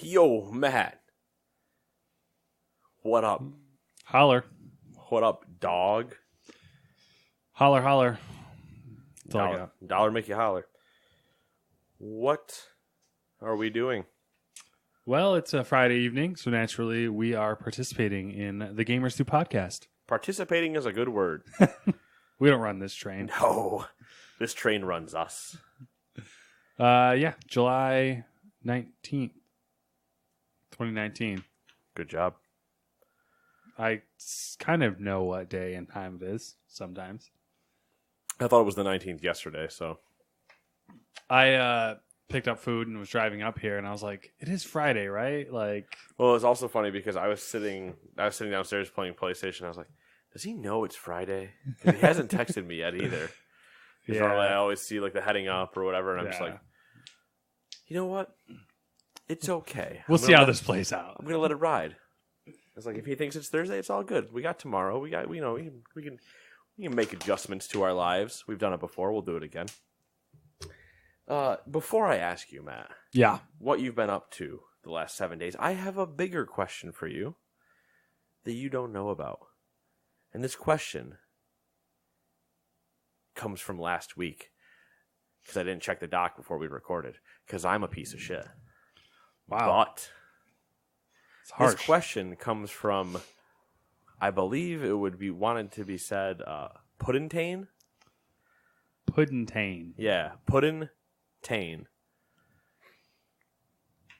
Yo, Matt. What up? Holler. What up, dog? Holler, holler. That's all I Dollar, got. dollar make you holler. What are we doing? Well, it's a Friday evening, so naturally we are participating in the Gamers Do podcast. Participating is a good word. We don't run this train. No, this train runs us. Yeah, July 19th, 2019. Good job. I kind of know what day and time it is sometimes. I thought it was the 19th yesterday, so. I picked up food and was driving up here, and I was like, it is Friday, right? Like, Well, it's also funny because I was sitting downstairs playing PlayStation. I was like, does he know it's Friday? 'Cause he hasn't texted me yet either. yeah. Normally I always see like the heading up or whatever, and I'm just like, you know what? It's okay. We'll see how this plays out. I'm gonna let it ride. It's like if he thinks it's Thursday, it's all good. We got tomorrow. We can make adjustments to our lives. We've done it before. We'll do it again. Before I ask you, Matt, Yeah. what you've been up to the last 7 days, I have a bigger question for you that you don't know about. And this question comes from last week because I didn't check the doc before we recorded because I'm a piece of shit. Wow. But It's harsh. this question comes from, I believe it would be wanted to be said, Puddintane? Puddintane. Yeah, Puddintane.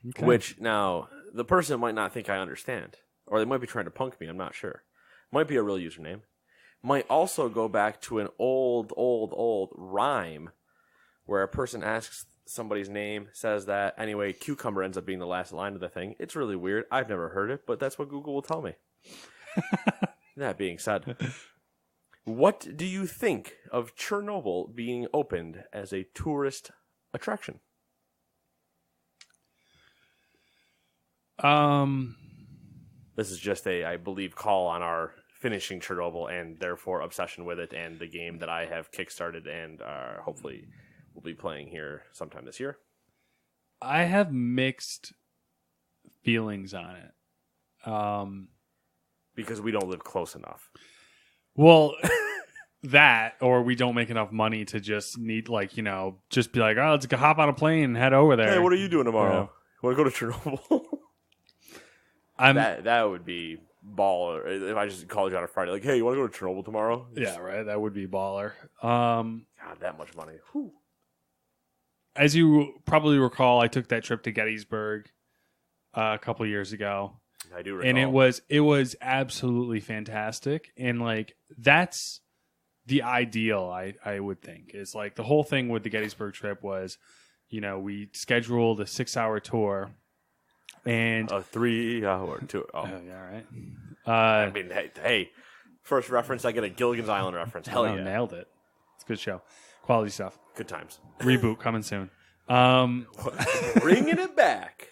Okay. Which, now, the person might not think I understand. Or they might be trying to punk me, I'm not sure. Might be a real username. Might also go back to an old rhyme where a person asks somebody's name, says that. Anyway, cucumber ends up being the last line of the thing. It's really weird. I've never heard it, but that's what Google will tell me. That being said, what do you think of Chernobyl being opened as a tourist attraction? This is just a, I believe, call on our finishing Chernobyl and therefore obsession with it and the game that I have kickstarted and hopefully will be playing here sometime this year. I have mixed feelings on it. Because we don't live close enough. Well, that, or we don't make enough money to just need, just be like, oh, let's go hop on a plane and head over there. Hey, what are you doing tomorrow? Yeah. Want to go to Chernobyl? That would be baller if I just called you on a Friday. Like, hey, you want to go to Chernobyl tomorrow? Yeah, right. That would be baller. God, that much money. Whew. As you probably recall, I took that trip to Gettysburg a couple years ago. I do recall. And it was absolutely fantastic. And that's the ideal, I would think. Is the whole thing with the Gettysburg trip was, we scheduled a 6-hour tour. And a 3-hour tour. Oh, yeah, right. I mean, hey, first reference, I get a Gilligan's Island reference. Hell yeah. Nailed it. It's a good show. Quality stuff. Good times. Reboot coming soon. Bringing it back.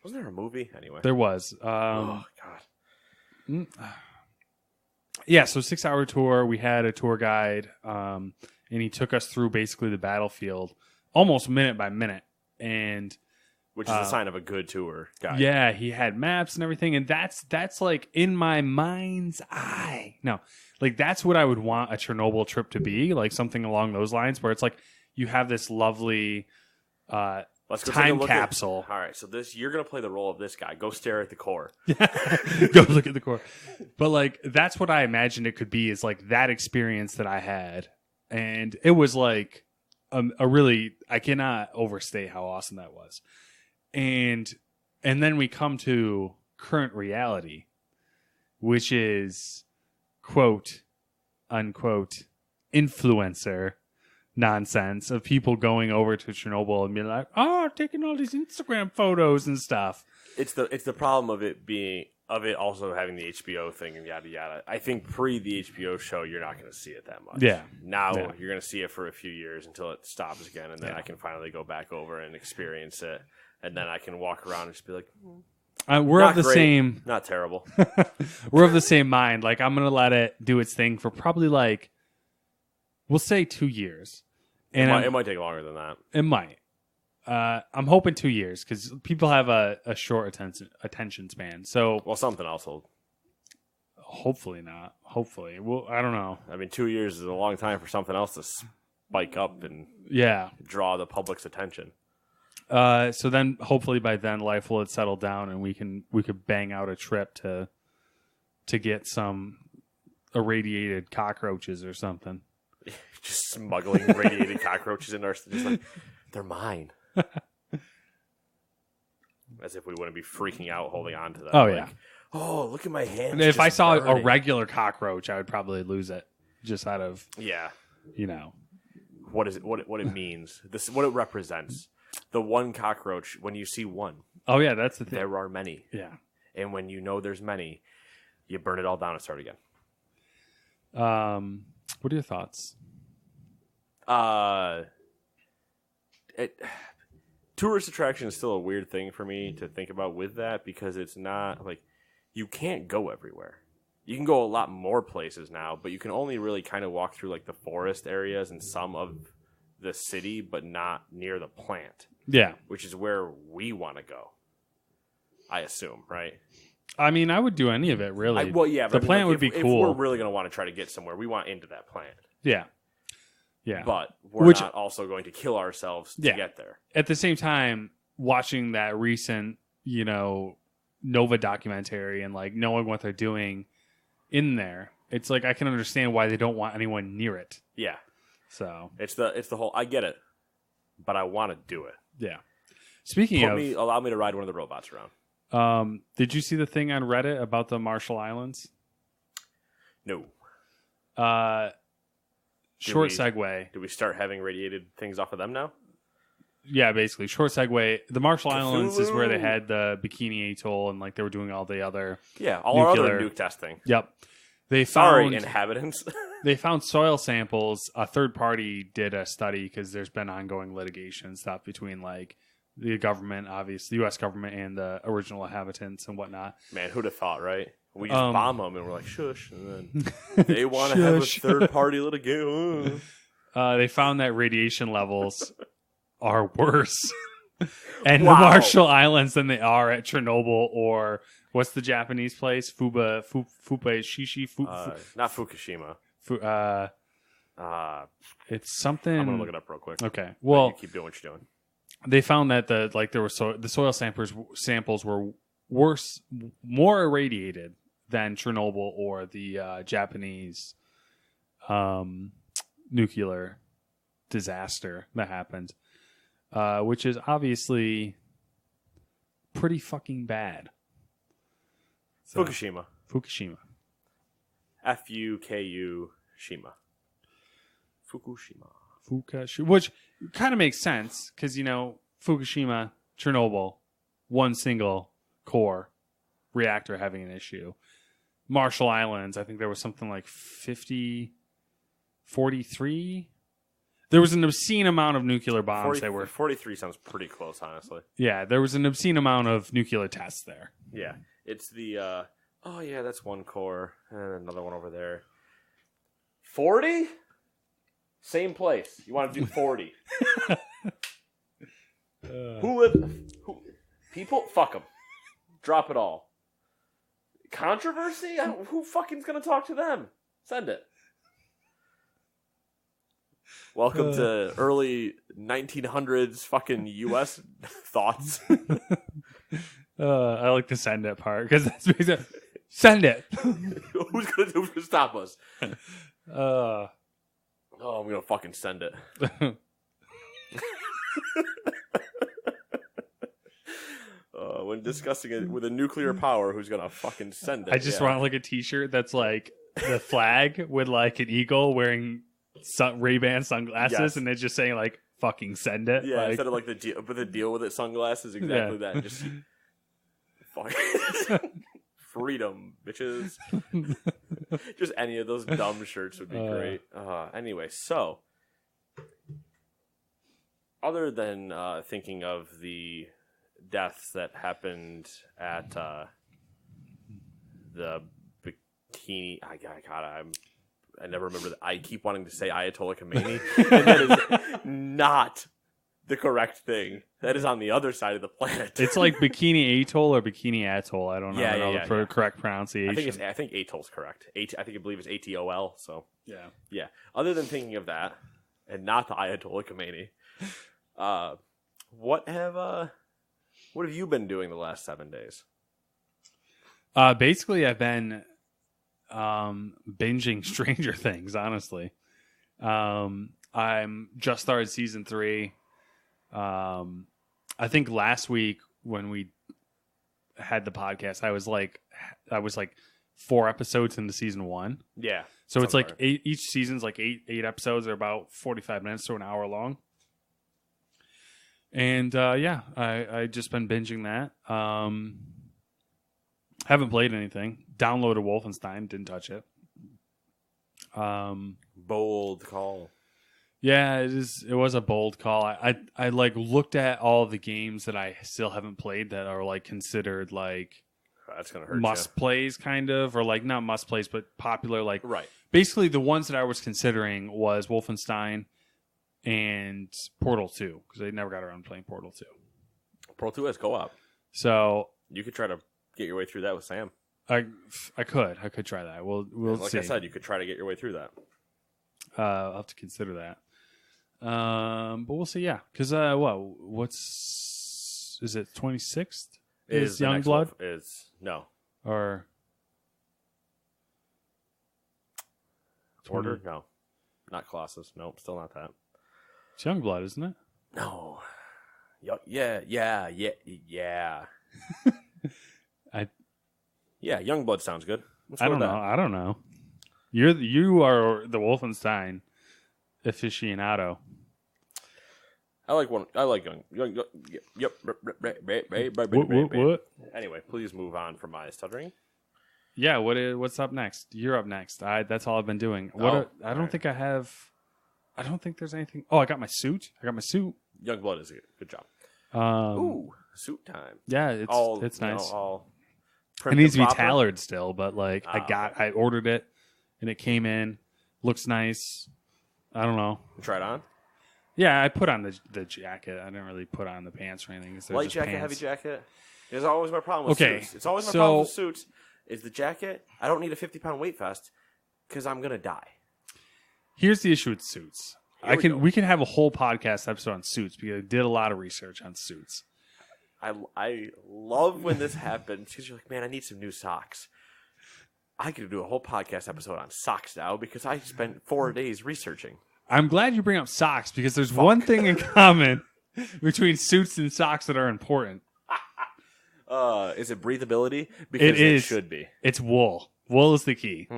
Wasn't there a movie? Anyway. There was. Oh, God. Yeah, so 6-hour tour. We had a tour guide, and he took us through basically the battlefield almost minute by minute. And which is a sign of a good tour guide. Yeah, he had maps and everything. And that's in my mind's eye. No, that's what I would want a Chernobyl trip to be. Something along those lines where it's you have this lovely Let's go time capsule. All right, so you're going to play the role of this guy. Go stare at the core. Go look at the core. But that's what I imagined it could be, is that experience that I had. And it was a really, I cannot overstate how awesome that was. And then we come to current reality, which is quote unquote influencer nonsense of people going over to Chernobyl and being like, taking all these Instagram photos and stuff. It's the problem of it also having the HBO thing and yada yada. I think pre the HBO show, you're not going to see it that much. Yeah. Now you're going to see it for a few years until it stops again, and then I can finally go back over and experience it, and then I can walk around and just be like, we're not of the great, same. not terrible. We're of the same mind. I'm going to let it do its thing for probably we'll say 2 years. And it might take longer than that. It might. I'm hoping 2 years because people have a short attention span. So, Well, something else will. hopefully not. Hopefully, well, I don't know. I mean, 2 years is a long time for something else to spike up and Yeah. draw the public's attention. So then, hopefully by then, life will have settled down, and we could bang out a trip to get some irradiated cockroaches or something. Just smuggling radiated cockroaches in our, just like, they're mine. As if we wouldn't be freaking out holding on to them. Oh, like, yeah. Oh, look at my hands. And if just I saw a burning. regular cockroach, I would probably lose it just out of, Yeah. What What it means. What it represents. The one cockroach, when you see one, Oh, yeah, that's the thing. there are many. Yeah. And when you know there's many, you burn it all down and start again. What are your thoughts? Tourist attraction is still a weird thing for me to think about with that because it's not like you can't go everywhere. You can go a lot more places now, but you can only really kind of walk through like the forest areas and some of the city, but not near the plant, Yeah. which is where we want to go. I assume, right? I mean, I would do any of it, really. Well, yeah, but the plant would be if cool. we're really going to want to try to get somewhere, we want into that plant. Yeah. Yeah. But we're not also going to kill ourselves to get there. At the same time, watching that recent, Nova documentary and like knowing what they're doing in there, it's like I can understand why they don't want anyone near it. Yeah. So It's the whole, I get it, but I want to do it. yeah. Speaking Allow me to ride one of the robots around. Did you see the thing on Reddit about the Marshall Islands? No. Short segue. Do we start having radiated things off of them now? Yeah, basically. Short segue. The Marshall Islands is where they Cthulhu. had the Bikini Atoll and like they were doing all the other. Yeah, all our Nuclear. other nuke testing. Yep. They Sorry, found inhabitants. they found soil samples. A third party did a study because there's been ongoing litigation and stuff between like the government, obviously, the U.S. government, and the original inhabitants and whatnot. Man, who'd have thought, right? We just bomb them and we're like, shush. And then they want to Shush. have a third party litigation. They found that radiation levels are worse in Wow. the Marshall Islands than they are at Chernobyl or what's the Japanese place? Fuba Shishi. Not Fukushima. It's something. I'm going to look it up real quick. Okay. Well, you keep doing what you're doing. they found that the soil samples were worse, more irradiated than Chernobyl or the Japanese nuclear disaster that happened, which is obviously pretty fucking bad. So, Fukushima. Fuku Shima. Fukushima. Which kind of makes sense because, Fukushima, Chernobyl, one single core reactor having an issue. Marshall Islands, I think there was something like 43. There was an obscene amount of nuclear bombs. 43 sounds pretty close, honestly. Yeah, there was an obscene amount of nuclear tests there. Yeah. It's the, oh yeah, that's one core. And another one over there. 40? Same place. You want to do 40. People? Fuck them. Drop it all. Controversy? Who fucking's going to talk to them? Send it. Welcome to early 1900s fucking U.S. thoughts. I like the send it part because that's basically send it. Who's going to stop us? Oh, I'm going to fucking send it. When discussing it with a nuclear power, who's going to fucking send it? I just want like a t-shirt that's like the flag with like an eagle wearing Ray-Ban sunglasses and it's just saying like fucking send it. Yeah, like, instead of like the deal with it sunglasses, exactly that. Just fuck. Freedom, bitches. Just any of those dumb shirts would be great. Anyway, so other than thinking of the deaths that happened at the Bikini, I never remember. I keep wanting to say Ayatollah Khomeini, and that is not the correct thing. That is on the other side of the planet. It's like Bikini Atoll or Bikini Atoll. I don't know, Yeah. correct pronunciation. I think Atoll's correct. I believe it's ATOL. So yeah. Other than thinking of that, and not the Ayatollah Khomeini, what have you been doing the last 7 days? Basically, I've been binging Stranger Things. Honestly, I'm just started season 3. I think last week when we had the podcast, I was like 4 episodes into season 1. Yeah. So it's like each season's like eight episodes. They're about 45 minutes to an hour long. And I just been binging that. Haven't played anything. Downloaded Wolfenstein, didn't touch it. Bold call. Yeah, it was a bold call. I like looked at all the games that I still haven't played that are like considered like that's gonna hurt must plays kind of, or like not must plays but popular, like right. Basically the ones that I was considering was Wolfenstein and Portal 2 because I never got around to playing Portal 2. Portal 2 has co-op. So you could try to get your way through that with Sam. I could try that. We'll like see. I said, you could try to get your way through that. I'll have to consider that. But we'll see. Yeah, because is it 26th? Is Youngblood? No or Order? No, not Colossus. Nope, still not that. It's Youngblood, isn't it? No. Yeah. Yeah, Youngblood sounds good. I don't know. You are the Wolfenstein aficionado. I like young. Yep. What? Anyway, please move on from my stuttering. Yeah. What's up next? You're up next. That's all I've been doing. I don't think I have. I don't think there's anything. Oh, I got my suit. Youngblood is good. Good job. Ooh, suit time. Yeah, it's nice. It needs to be tailored still, but like I ordered it and it came in. Looks nice. I don't know. You try it on? Yeah, I put on the jacket. I didn't really put on the pants or anything. Light jacket, heavy jacket. There's always my problem with suits. It's always my problem with suits. Is the jacket? I don't need a 50-pound weight vest because I'm gonna die. Here's the issue with suits. We can have a whole podcast episode on suits because I did a lot of research on suits. I love when this happens because you're like, man, I need some new socks. I could do a whole podcast episode on socks now because I spent 4 days researching. I'm glad you bring up socks because there's one thing in common between suits and socks that are important. Is it breathability? Because it should be. It's wool. Wool is the key.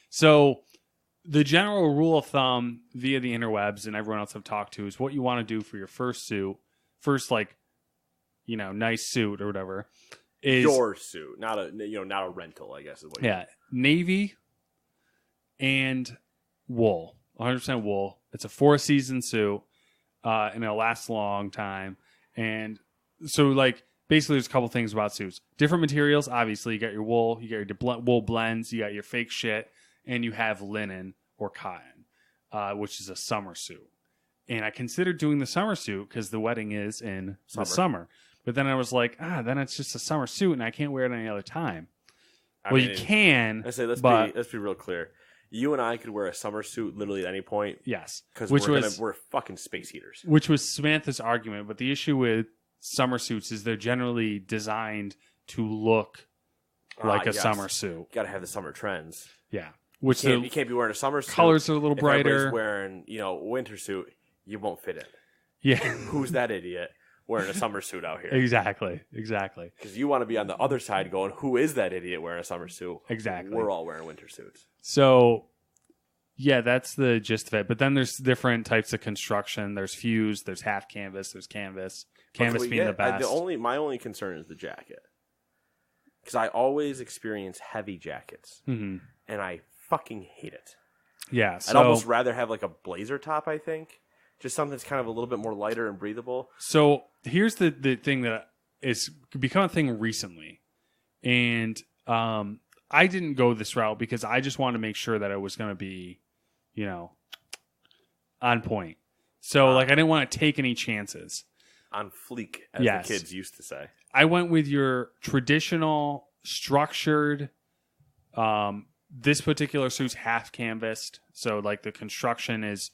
So the general rule of thumb via the interwebs and everyone else I've talked to is what you want to do for your first nice suit or whatever is your suit, not a rental, I guess is what. Yeah, navy and wool, 100% wool. It's a 4-season suit, and it'll last a long time. And so, like, basically, there's a couple things about suits. Different materials, obviously. You got your wool, you got your wool blends, you got your fake shit, and you have linen or cotton, which is a summer suit. And I considered doing the summer suit because the wedding is in the summer. But then I was like, then it's just a summer suit and I can't wear it any other time. You can. Let's be real clear. You and I could wear a summer suit literally at any point. Yes. Because we're fucking space heaters. Which was Samantha's argument. But the issue with summer suits is they're generally designed to look like a summer suit. You got to have the summer trends. Yeah. You can't be wearing a summer suit. Colors are a little brighter. If everybody's wearing, winter suit, you won't fit in. Yeah. Who's that idiot wearing a summer suit out here? Exactly. Because you want to be on the other side going, who is that idiot wearing a summer suit? Exactly. We're all wearing winter suits. So, yeah, that's the gist of it. But then there's different types of construction. There's fuse, there's half canvas, there's canvas. Canvas being the best. My only concern is the jacket. Because I always experience heavy jackets. Mm-hmm. And I fucking hate it. Yeah. I'd almost rather have like a blazer top, I think. Just something that's kind of a little bit more lighter and breathable. So here's the thing that is become a thing recently. And I didn't go this route because I just wanted to make sure that it was going to be, on point. So like I didn't want to take any chances. On fleek, as the kids used to say. I went with your traditional structured. This particular suit's half canvassed, so like the construction is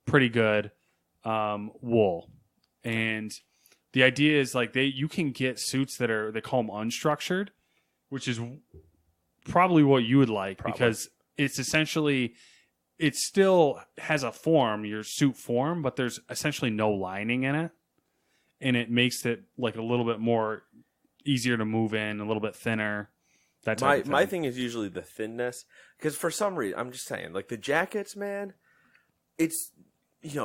pretty good. Wool, and the idea is like you can get suits that they call them unstructured, which is probably what you would like because it's essentially it still has a form, your suit form, but there's essentially no lining in it. And it makes it like a little bit more easier to move in, a little bit thinner. That type of thing. My thing is usually the thinness, because for some reason I'm just saying, like the jackets, man. It's it's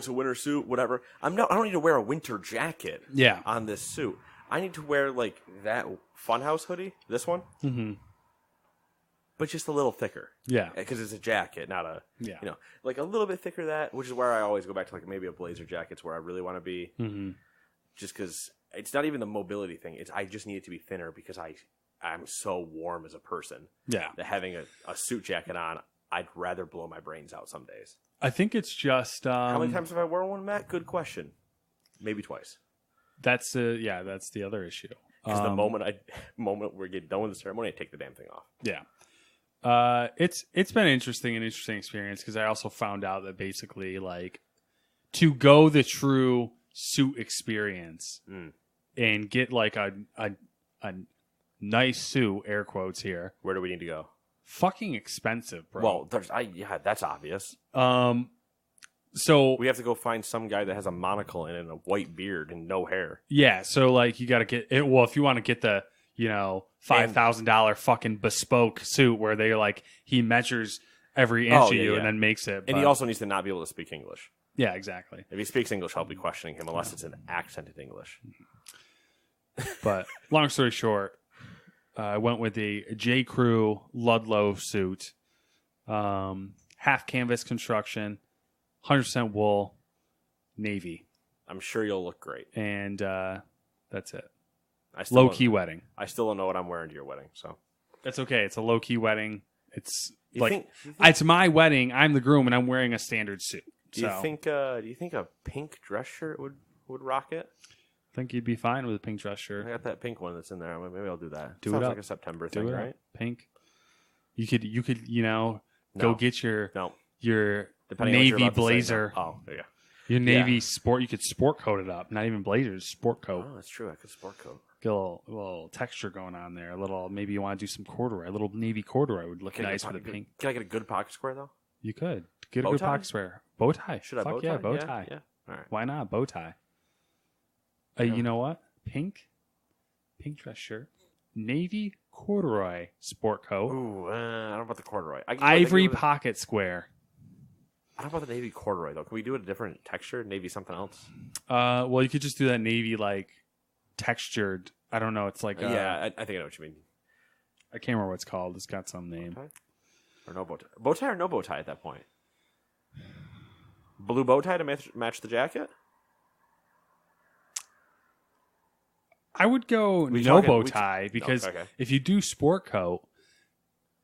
a winter suit, whatever. I don't need to wear a winter jacket. Yeah. On this suit, I need to wear like that Funhouse hoodie, this one, but just a little thicker. Yeah, because it's a jacket, not a like a little bit thicker. That which is where I always go back to like maybe a blazer jacket's where I really want to be. Just because it's not even the mobility thing. I just need it to be thinner because I'm so warm as a person. Yeah. That having a suit jacket on, I'd rather blow my brains out some days. I think it's just... How many times have I worn one, Matt? Good question. Maybe twice. That's the other issue. Because the moment we get done with the ceremony, I take the damn thing off. Yeah. It's been an interesting experience because I also found out that basically like to go the true suit experience and get like a nice suit, air quotes here. Where do we need to go? Fucking expensive, bro. Well, that's obvious. So we have to go find some guy that has a monocle and a white beard and no hair. Yeah, so like you got to get it. Well, if you want to get the $5,000 fucking bespoke suit where they like he measures every inch of you and then makes it. And he also needs to not be able to speak English. Yeah, exactly. If he speaks English, I'll be questioning him unless it's an accented English. But long story short, I went with the J. Crew Ludlow suit, half canvas construction, 100% wool, navy. I'm sure you'll look great. And that's it. Low key wedding. I still don't know what I'm wearing to your wedding, so that's okay. It's a low key wedding. It's you it's my wedding. I'm the groom, and I'm wearing a standard suit. Do you think a pink dress shirt would rock it? I think you'd be fine with a pink dress shirt. I got that pink one that's in there. Maybe I'll do that. Sounds like a September thing, right? Pink. You could go get your navy blazer. Oh, there you go. Your navy sport. You could sport coat it up. Not even blazers, sport coat. Oh, that's true. I could sport coat. Get a little texture going on there. Maybe you want to do some corduroy. A little navy corduroy would look nice with a pink. Can I get a good pocket square though? You could get a good pocket square. Bow tie. Should I bow tie? Yeah, bow tie. Yeah. All right. Why not bow tie? You know what? Pink dress shirt, navy corduroy sport coat. Ooh, I don't know about the corduroy. Ivory pocket square. I don't know about the navy corduroy though. Can we do a different texture? Navy something else? Well, you could just do that navy like textured. I don't know. It's like I think I know what you mean. I can't remember what it's called. It's got some name. Bow tie? Or no bow tie? Bow tie or no bow tie at that point? Blue bow tie to match the jacket? I would go no bow tie because if you do sport coat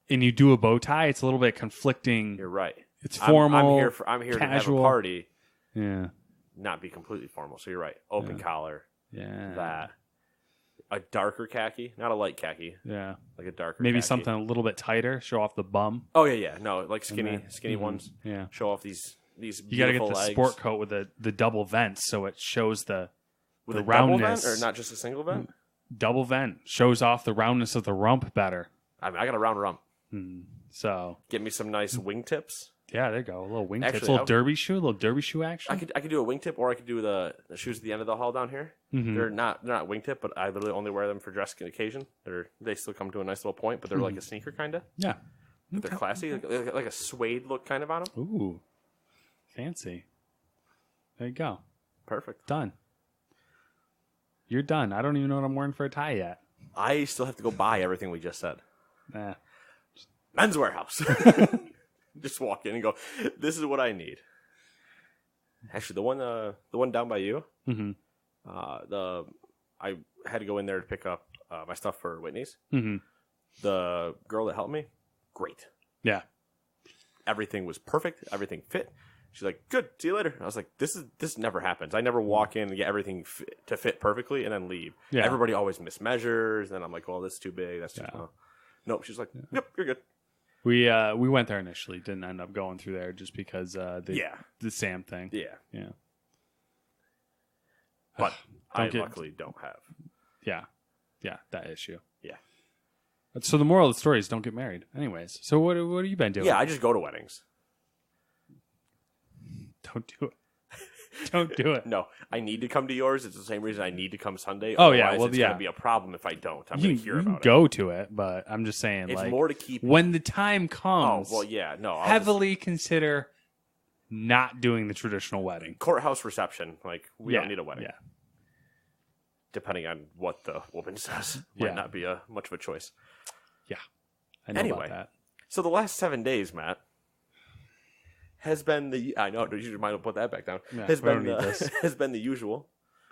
and you do a bow tie, it's a little bit conflicting. You're right. It's formal. I'm here casual. to have a party. Yeah. Not be completely formal. So you're right. Open collar. Yeah. That. A darker khaki, not a light khaki. Yeah. Like a darker Maybe khaki. something a little bit tighter, show off the bum. Oh yeah. No, like skinny ones. Yeah. Show off these You got to get the legs. sport coat with the double vent so it shows the roundness. Double vent, or not just a single vent? Double vent shows off the roundness of the rump better. I got a round rump. So get me some nice wingtips. Yeah, there you go. A little wingtips, a little derby shoe action. I could do a wingtip, or I could do the shoes at the end of the hall down here. They're not wingtip, but I literally only wear them for dress occasion. They still come to a nice little point, but they're like a sneaker kind of. Yeah, but they're classy, like a suede look kind of on them. Ooh, fancy. There you go. Perfect. Done. You're done. I don't even know what I'm wearing for a tie yet. I still have to go buy everything we just said. Nah. Men's Warehouse. Just walk in and go, this is what I need. Actually, the one down by you, I had to go in there to pick up my stuff for Whitney's. The girl that helped me, great. Yeah. Everything was perfect. Everything fit. She's like, good, see you later. I was like, this never happens. I never walk in and get everything to fit perfectly and then leave. Yeah. Everybody always mismeasures. And I'm like, well, this is too big. That's too small. Nope. She's like, yep, you're good. We went there initially, didn't end up going through there just because the Sam thing. Yeah. But I luckily don't have. Yeah, that issue. Yeah. So the moral of the story is don't get married. Anyways, so what have you been doing? Yeah, I just go to weddings. Don't do it. Don't do it. No, I need to come to yours. It's the same reason I need to come Sunday. Oh, yeah. Otherwise, Well, it's going to be a problem if I don't. I'm going to hear you about can go to it, but I'm just saying, It's like, more to keep. when the time comes. Oh, well, yeah. No. Heavily consider not doing the traditional wedding. Courthouse reception. Like, we don't need a wedding. Yeah. Depending on what the woman says. Might not be much of a choice. Yeah. I know about that. So the last 7 days, Matt, has been I know, you might put that back down. Yeah, has been the usual.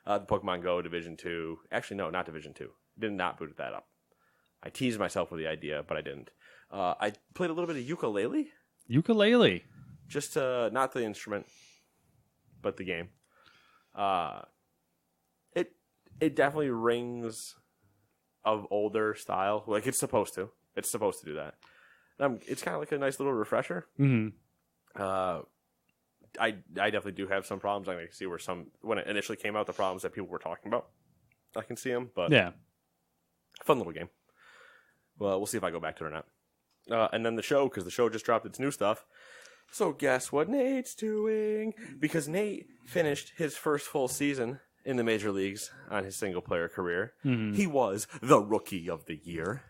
The Pokemon Go Division 2. Actually, no, not Division 2. Did not boot that up. I teased myself with the idea, but I didn't. I played a little bit of ukulele. Ukulele. Just not the instrument, but the game. It definitely rings of older style. Like, it's supposed to. It's supposed to do that. It's kind of like a nice little refresher. Mm-hmm. I definitely do have some problems. I can see when it initially came out, the problems that people were talking about. I can see them, but fun little game. Well, we'll see if I go back to it or not. And then the show, because the show just dropped its new stuff. So guess what Nate's doing? Because Nate finished his first full season in the major leagues on his single-player career. Mm-hmm. He was the Rookie of the Year.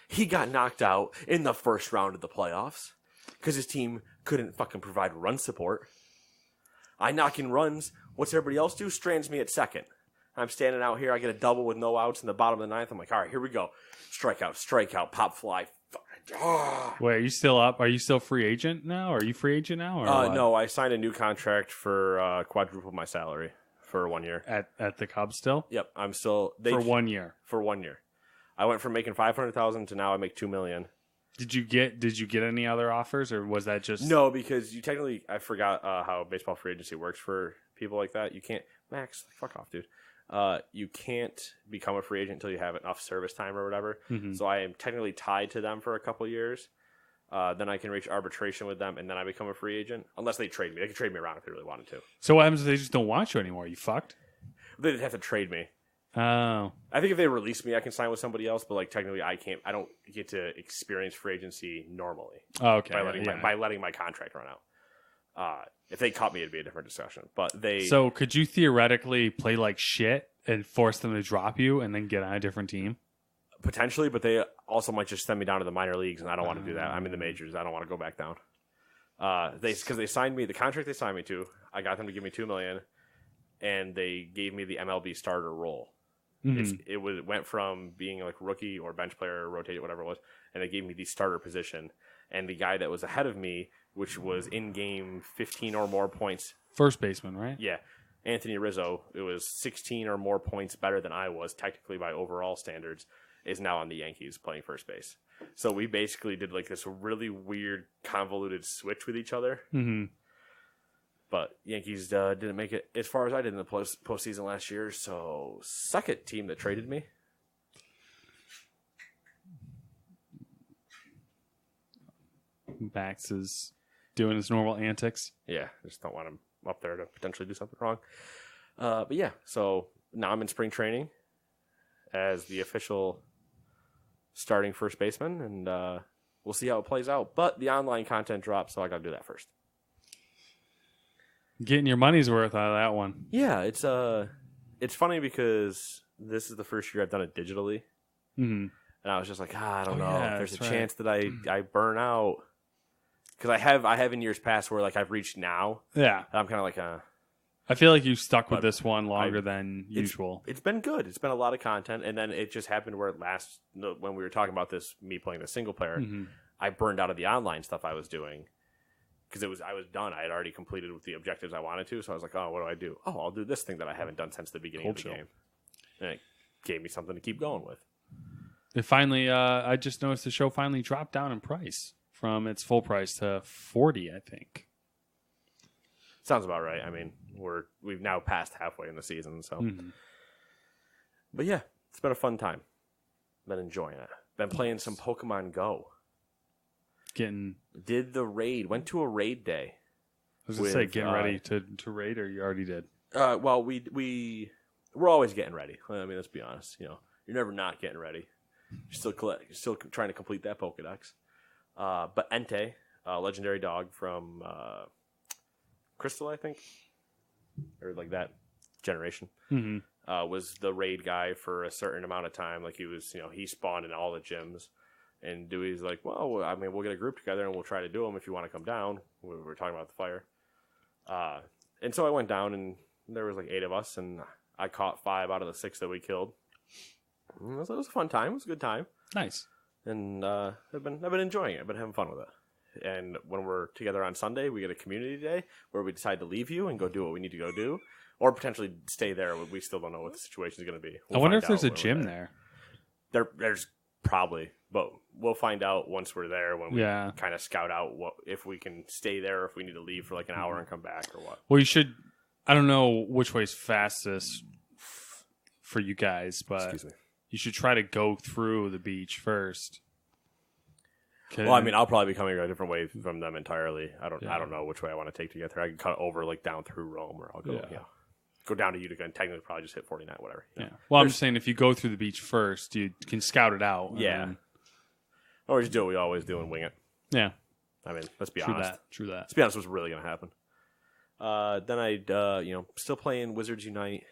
He got knocked out in the first round of the playoffs because his team couldn't fucking provide run support. I knock in runs. What's everybody else do? Strands me at second. I'm standing out here. I get a double with no outs in the bottom of the ninth. I'm like, all right, here we go. Strikeout, pop fly. Wait, are you still up? Are you still free agent now? Are you free agent now? Or no, I signed a new contract for quadruple my salary for 1 year. At the Cubs still? Yep, I'm still... for 1 year? For 1 year. I went from making $500,000 to now I make $2 million. Did you get any other offers, or was that just... No, because you technically... I forgot how baseball free agency works for people like that. You can't... Max, fuck off, dude. You can't become a free agent until you have enough service time or whatever. Mm-hmm. So I am technically tied to them for a couple years. Then I can reach arbitration with them, and then I become a free agent. Unless they trade me. They can trade me around if they really wanted to. So what happens if they just don't want you anymore? You fucked? They'd have to trade me. Oh. I think if they release me, I can sign with somebody else, but like technically I can't. I don't get to experience free agency normally. Oh, okay. By letting my contract run out. If they caught me, it'd be a different discussion. But they... So could you theoretically play like shit and force them to drop you and then get on a different team? Potentially, but they also might just send me down to the minor leagues, and I don't want to do that. I'm in the majors. I don't want to go back down. Because they signed me, the contract they signed me to, I got them to give me $2 million, and they gave me the MLB starter role. Mm-hmm. It went from being like rookie or bench player, rotated, whatever it was, and they gave me the starter position. And the guy that was ahead of me, which was in game 15 or more points, first baseman, right? Yeah, Anthony Rizzo. It was 16 or more points better than I was technically by overall standards. Is now on the Yankees playing first base. So we basically did like this really weird, convoluted switch with each other. Mm-hmm. But Yankees didn't make it as far as I did in the postseason last year. So suck it, team that traded me. Max is doing his normal antics. Yeah, I just don't want him up there to potentially do something wrong. But yeah, so now I'm in spring training as the official starting first baseman, and we'll see how it plays out. But the online content drops, so I got to do that first. Getting your money's worth out of that one. Yeah, it's funny because this is the first year I've done it digitally, and I was just like, I don't know. Yeah, there's a chance that I burn out because I have in years past where like I've reached now. Yeah, I'm kind of like I feel like you stuck with this one longer than usual. It's been good. It's been a lot of content, and then it just happened where when we were talking about this, me playing the single player, I burned out of the online stuff I was doing because I was done. I had already completed with the objectives I wanted to, so I was like, oh, what do? Oh, I'll do this thing that I haven't done since the beginning of the game, and it gave me something to keep going with. It finally, I just noticed the show finally dropped down in price from its full price to $40, I think. Sounds about right. I mean, we've now passed halfway in the season, so. But yeah, it's been a fun time. Been enjoying it. Been playing some Pokemon Go. Did the raid. Went to a raid day. I was gonna say, getting ready to raid, or you already did? Well, we're always getting ready. I mean, let's be honest. You know, you're never not getting ready. You're still trying to complete that Pokedex. But Entei, a legendary dog from Crystal, I think, or like that generation, was the raid guy for a certain amount of time. Like he spawned in all the gyms. And Dewey's like, well, I mean, we'll get a group together and we'll try to do them if you want to come down. We were talking about the fire. And so I went down and there was like 8 of us and I caught 5 out of the 6 that we killed. It was a fun time. It was a good time. Nice. And I've been enjoying it. I've been having fun with it. And when we're together on Sunday, we get a community day where we decide to leave you and go do what we need to go do. Or potentially stay there. We still don't know what the situation is going to be. I wonder if there's a gym there. There's probably, but we'll find out once we're there when we kind of scout out if we can stay there, if we need to leave for like an hour and come back or what. Well, you should. I don't know which way's fastest for you guys, but you should try to go through the beach first. Well, I mean, I'll probably be coming a different way from them entirely. I don't know which way I want to take to get there. I can cut over like down through Rome, or I'll go go down to Utica and technically probably just hit 49, whatever. Yeah. Well, I'm just saying if you go through the beach first, you can scout it out. Yeah. Or just do what we always do and wing it. Yeah. I mean, let's be honest. True that. Let's be honest, what's really going to happen. Then I'd, still playing Wizards Unite.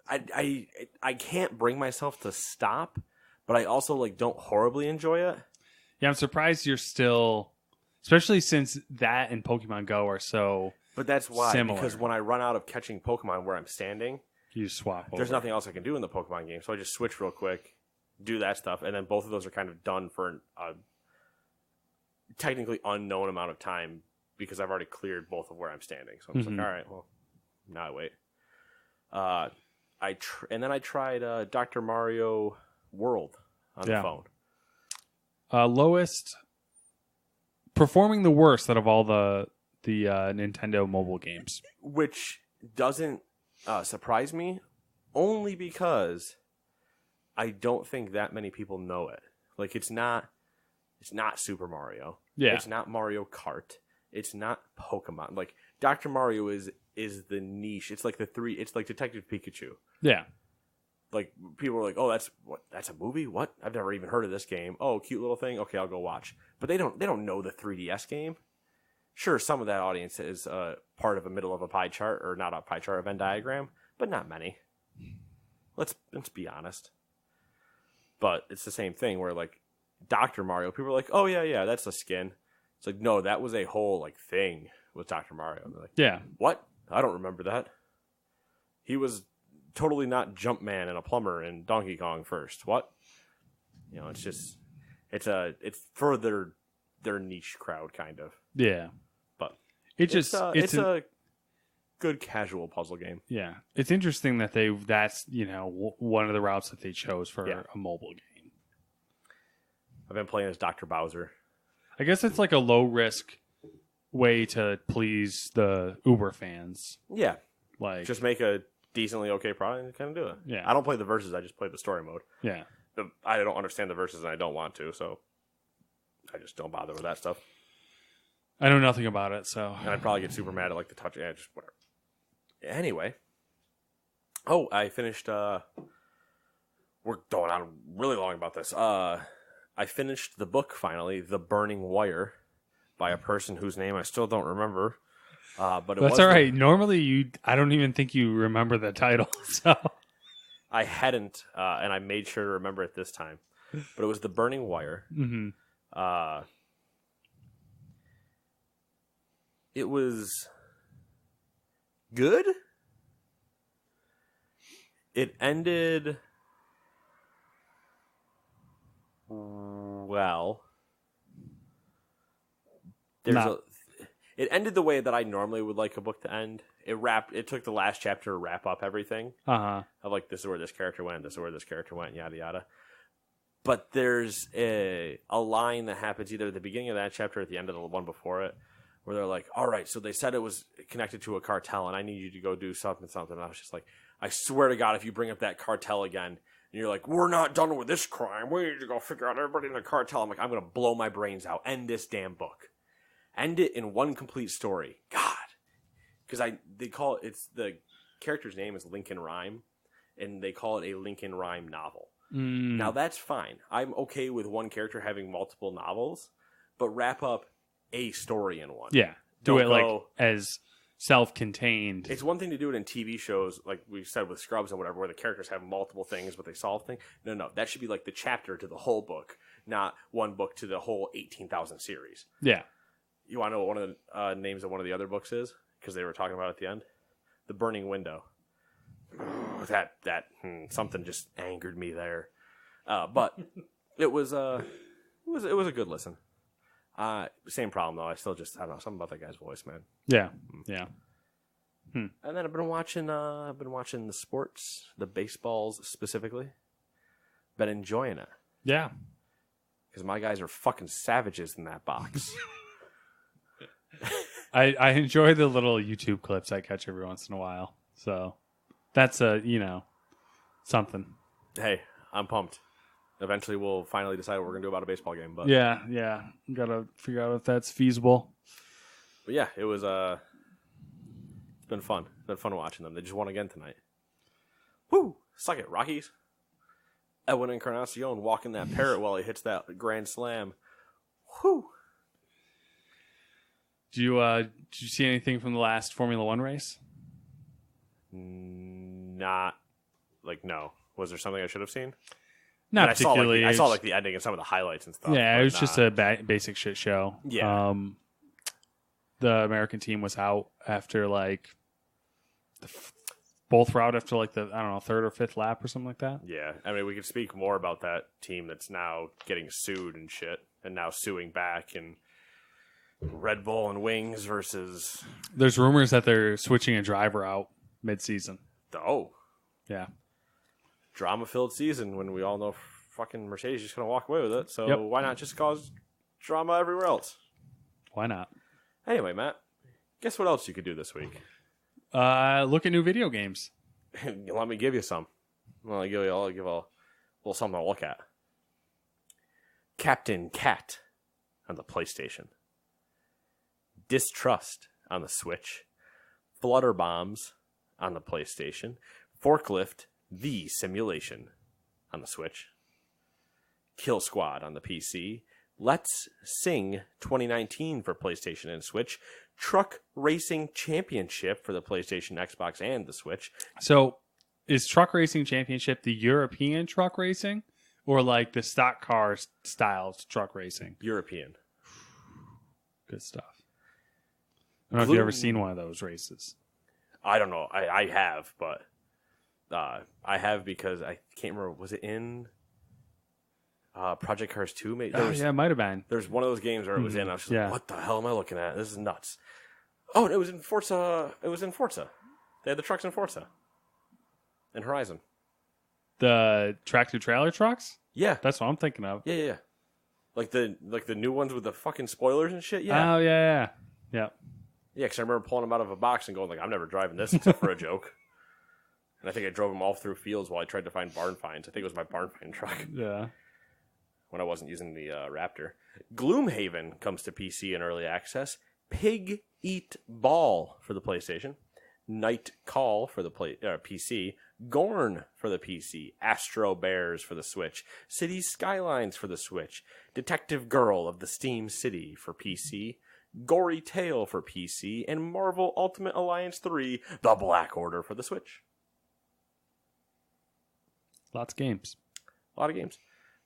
I can't bring myself to stop, but I also don't horribly enjoy it. Yeah, I'm surprised you're still, especially since that and Pokemon Go are so. But that's why, similar. Because when I run out of catching Pokemon where I'm standing, you swap over. There's nothing else I can do in the Pokemon game, so I just switch real quick, do that stuff, and then both of those are kind of done for a technically unknown amount of time because I've already cleared both of where I'm standing. So I'm just like, all right, well, now I wait. And then I tried Dr. Mario World on the phone. Lowest, performing the worst out of all the Nintendo mobile games, which doesn't surprise me, only because I don't think that many people know it. Like it's not Super Mario. Yeah, it's not Mario Kart. It's not Pokemon. Like Dr. Mario is the niche. It's like it's like Detective Pikachu. Yeah. Like people are like, "Oh, that's a movie? What? I've never even heard of this game. Oh, cute little thing. Okay, I'll go watch." But they don't know the 3DS game. Sure, some of that audience is part of a middle of a pie chart, or not a pie chart, a Venn diagram, but not many. Let's be honest. But it's the same thing where like Dr. Mario, people are like, "Oh yeah, that's a skin." It's like, no, that was a whole thing with Dr. Mario. And they're like, yeah, what? I don't remember that. He was totally not Jumpman and a plumber in Donkey Kong first. What? It's just it's for their niche crowd kind of. Yeah. But it's a good casual puzzle game. Yeah. It's interesting that that's one of the routes that they chose for a mobile game. I've been playing as Dr. Bowser. I guess it's like a low risk way to please the Uber fans. Yeah. Like just make a decently okay product and kind of do it. Yeah. I don't play the verses, I just play the story mode. Yeah. I don't understand the verses and I don't want to, so I just don't bother with that stuff. I know nothing about it, so. And I'd probably get super mad at the touch. Yeah, just whatever. Anyway. Oh, I finished, we're going on really long about this. I finished the book finally, The Burning Wire, by a person whose name I still don't remember. But that's all right. Normally, I don't even think you remember the title. So I hadn't, and I made sure to remember it this time. But it was The Burning Wire. Mm-hmm. It was good. It ended well. It ended the way that I normally would like a book to end. It took the last chapter to wrap up everything. Of this is where this character went, this is where this character went, yada yada. But there's a line that happens either at the beginning of that chapter or at the end of the one before it, where they're like, all right, so they said it was connected to a cartel, and I need you to go do something. And I was just like, I swear to God, if you bring up that cartel again, and you're like, we're not done with this crime, we need to go figure out everybody in the cartel. I'm like, I'm going to blow my brains out. End this damn book. End it in one complete story. God. Because they call it, the character's name is Lincoln Rhyme, and they call it a Lincoln Rhyme novel. Now, that's fine. I'm okay with one character having multiple novels, but wrap up a story in one. Yeah. Do it like as self-contained. It's one thing to do it in TV shows, like we said with Scrubs and whatever, where the characters have multiple things, but they solve things. No. That should be like the chapter to the whole book, not one book to the whole 18,000 series. Yeah. You want to know what one of the names of one of the other books is? Because they were talking about it at the end. The Burning Window. Something just angered me there. But it was a good listen. Same problem though. I don't know, something about that guy's voice, man. Yeah. And then I've been watching the sports, the baseballs specifically. Been enjoying it. Yeah. Because my guys are fucking savages in that box. I enjoy the little YouTube clips I catch every once in a while. So that's something. Hey, I'm pumped. Eventually we'll finally decide what we're going to do about a baseball game. But yeah. Got to figure out if that's feasible. But yeah, it was it's been fun. It's been fun watching them. They just won again tonight. Woo! Suck it, Rockies. Edwin Encarnacion walking that parrot while he hits that grand slam. Woo! Did you see anything from the last Formula One race? No. Was there something I should have seen? Not particularly. I saw the ending and some of the highlights and stuff. Yeah, it was just a basic shit show. Yeah. The American team was out after both were out after the third or fifth lap or something like that. Yeah, I mean we could speak more about that team that's now getting sued and shit, and now suing back, and Red Bull and Wings versus. There's rumors that they're switching a driver out mid-season. Oh, yeah. Drama-filled season when we all know fucking Mercedes is just going to walk away with it. So Why not just cause drama everywhere else? Why not? Anyway, Matt, guess what else you could do this week? Look at new video games. Let me give you some. I'll give a little something to look at. Captain Cat on the PlayStation. Distrust on the Switch. Flutter Bombs on the PlayStation. Forklift The Simulation on the Switch. Kill Squad on the PC. Let's Sing 2019 for PlayStation and Switch. Truck Racing Championship for the PlayStation, Xbox, and the Switch. So, is Truck Racing Championship the European truck racing? Or the stock car style truck racing? European. Good stuff. I don't know if you've ever seen one of those races. I don't know. I have, but I have because I can't remember. Was it in Project Cars 2? Maybe? Yeah, it might have been. There's one of those games where it was in. I was just like, what the hell am I looking at? This is nuts. Oh, it was in Forza. It was in Forza. They had the trucks in Forza. And Horizon. The tractor-trailer trucks? Yeah. That's what I'm thinking of. Yeah. Like the new ones with the fucking spoilers and shit? Yeah. Oh, yeah. Yeah, because I remember pulling them out of a box and going, I'm never driving this except for a joke. And I think I drove them all through fields while I tried to find barn finds. I think it was my barn find truck. Yeah. When I wasn't using the Raptor. Gloomhaven comes to PC in early access. Pig Eat Ball for the PlayStation. Night Call for the PC. Gorn for the PC. Astro Bears for the Switch. City Skylines for the Switch. Detective Girl of the Steam City for PC. Gory Tale for PC, and Marvel Ultimate Alliance 3, The Black Order for the Switch. Lots of games. A lot of games.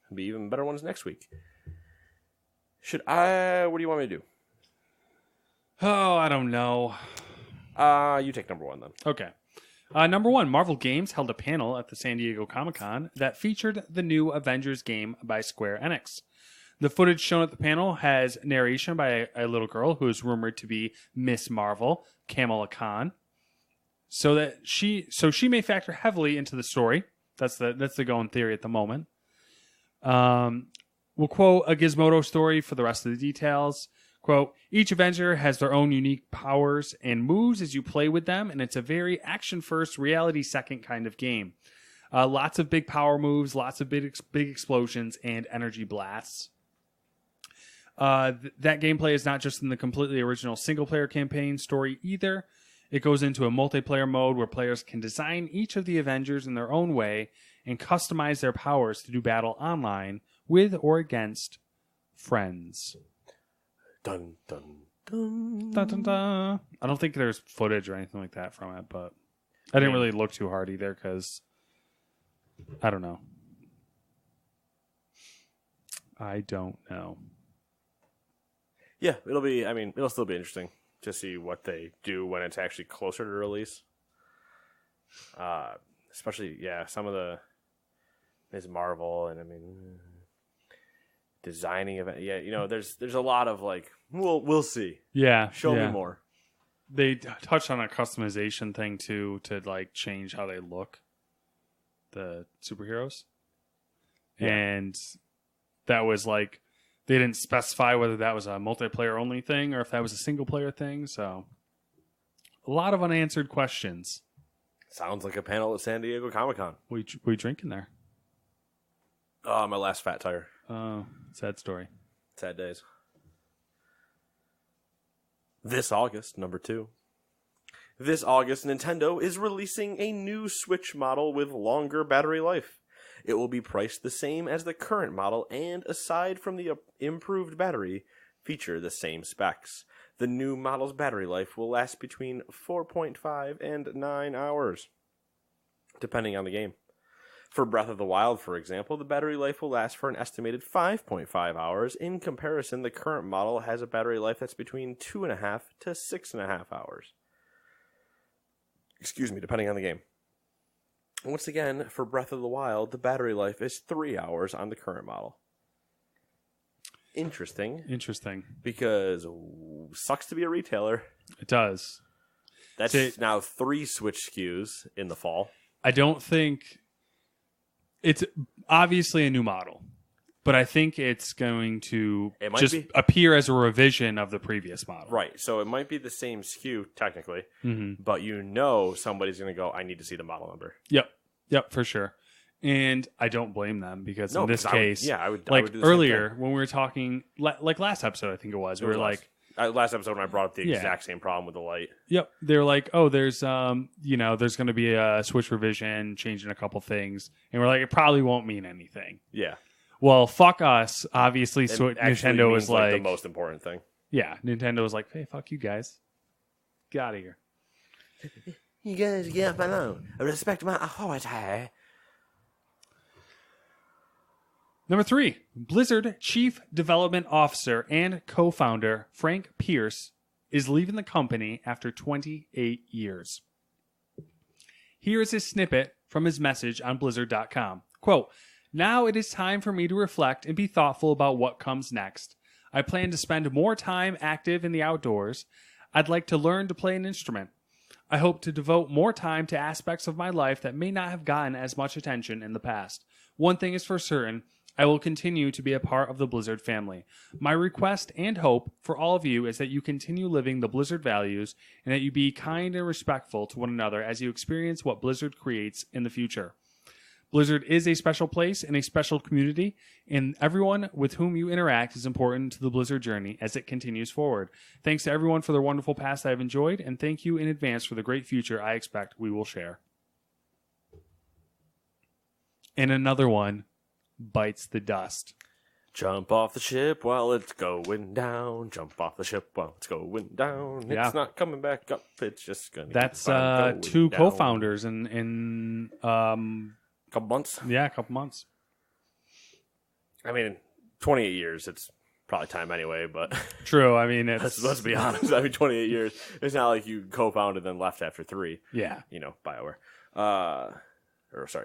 There'll be even better ones next week. What do you want me to do? Oh, I don't know. You take number one then. Okay. Number one, Marvel Games held a panel at the San Diego Comic-Con that featured the new Avengers game by Square Enix. The footage shown at the panel has narration by a little girl who is rumored to be Miss Marvel, Kamala Khan. So she may factor heavily into the story. That's the going theory at the moment. We'll quote a Gizmodo story for the rest of the details. Quote, each Avenger has their own unique powers and moves as you play with them, and it's a very action-first, reality-second kind of game. Lots of big power moves, lots of big explosions, and energy blasts. That gameplay is not just in the completely original single-player campaign story either. It goes into a multiplayer mode where players can design each of the Avengers in their own way and customize their powers to do battle online with or against friends. Dun, dun, dun. Dun, dun, dun. I don't think there's footage or anything like that from it, but I didn't really look too hard either because I don't know. I don't know. Yeah, it'll still be interesting to see what they do when it's actually closer to release. Especially, some of the Ms. Marvel and designing of it. Yeah, there's a lot of like, we'll see. Yeah. Show me more. They touched on a customization thing too to like change how they look, the superheroes. Yeah. And that was like, they didn't specify whether that was a multiplayer only thing or if that was a single player thing. So a lot of unanswered questions. Sounds like a panel at San Diego Comic-Con. What are you drinking there? Oh, my last fat tire. Oh, sad story. Sad days. This August, number 2. This August, Nintendo is releasing a new Switch model with longer battery life. It will be priced the same as the current model and, aside from the improved battery, feature the same specs. The new model's battery life will last between 4.5 and 9 hours, depending on the game. For Breath of the Wild, for example, the battery life will last for an estimated 5.5 hours. In comparison, the current model has a battery life that's between 2.5 to 6.5 hours. Excuse me, depending on the game. Once again, for Breath of the Wild, the battery life is 3 hours on the current model. Interesting. Because sucks to be a retailer. It does. That's now 3 Switch SKUs in the fall. I don't think... It's obviously a new model, but I think it's going to appear as a revision of the previous model. Right. So it might be the same SKU, technically, but somebody's going to go, I need to see the model number. Yep, for sure. And I don't blame them because in this case, I would do the earlier when we were talking, like last episode, I think it was, last episode when I brought up the exact same problem with the light. Yep. They were like, oh, there's there's going to be a Switch revision, changing a couple things. And we're like, it probably won't mean anything. Yeah. Well, fuck us. Obviously, Nintendo was like the most important thing. Yeah. Nintendo was like, hey, fuck you guys. Get out of here. You guys get off my lawn. I respect my authority. Number 3, Blizzard Chief Development Officer and co-founder Frank Pierce is leaving the company after 28 years. Here is his snippet from his message on Blizzard.com. Quote, now it is time for me to reflect and be thoughtful about what comes next. I plan to spend more time active in the outdoors. I'd like to learn to play an instrument. I hope to devote more time to aspects of my life that may not have gotten as much attention in the past. One thing is for certain, I will continue to be a part of the Blizzard family. My request and hope for all of you is that you continue living the Blizzard values and that you be kind and respectful to one another as you experience what Blizzard creates in the future. Blizzard is a special place and a special community, and everyone with whom you interact is important to the Blizzard journey as it continues forward. Thanks to everyone for their wonderful past I've enjoyed, and thank you in advance for the great future I expect we will share. And another one bites the dust. Jump off the ship while it's going down. Jump off the ship while it's going down. It's not coming back up. It's just going to That's two co-founders in couple months? Yeah, a couple months. 28 years, it's probably time anyway, but... True, it's... let's be honest. 28 years. It's not like you co-founded and then left after 3. Yeah. BioWare.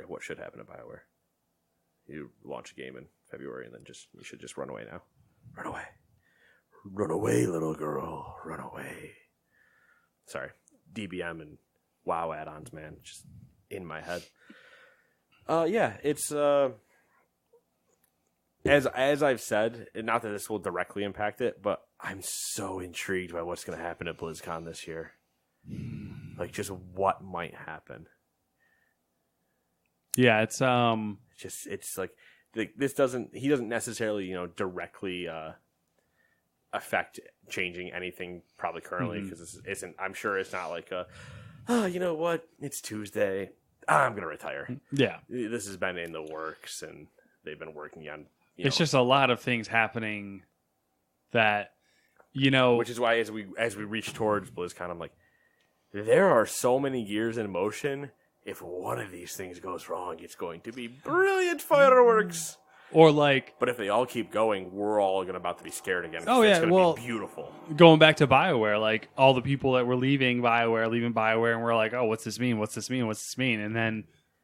What should happen to BioWare? You launch a game in February and then you should just run away now. Run away. Run away, little girl. Run away. Sorry. DBM and WoW add-ons, man. Just in my head. It's as I've said, and not that this will directly impact it, but I'm so intrigued by what's going to happen at BlizzCon this year. Like, just what might happen. Yeah, it's like this doesn't. He doesn't necessarily, directly affect changing anything probably currently because this isn't. I'm sure it's not like you know what? It's Tuesday. I'm gonna retire. Yeah, this has been in the works, and they've been working on. It's just a lot of things happening that which is why as we reach towards BlizzCon, I'm like, there are so many gears in motion. If one of these things goes wrong, it's going to be brilliant fireworks. Or like, but if they all keep going, we're all about to be scared again. Oh yeah, it's going to be beautiful. Going back to BioWare, like all the people that were leaving BioWare, and we're like, oh, what's this mean? What's this mean? What's this mean? And then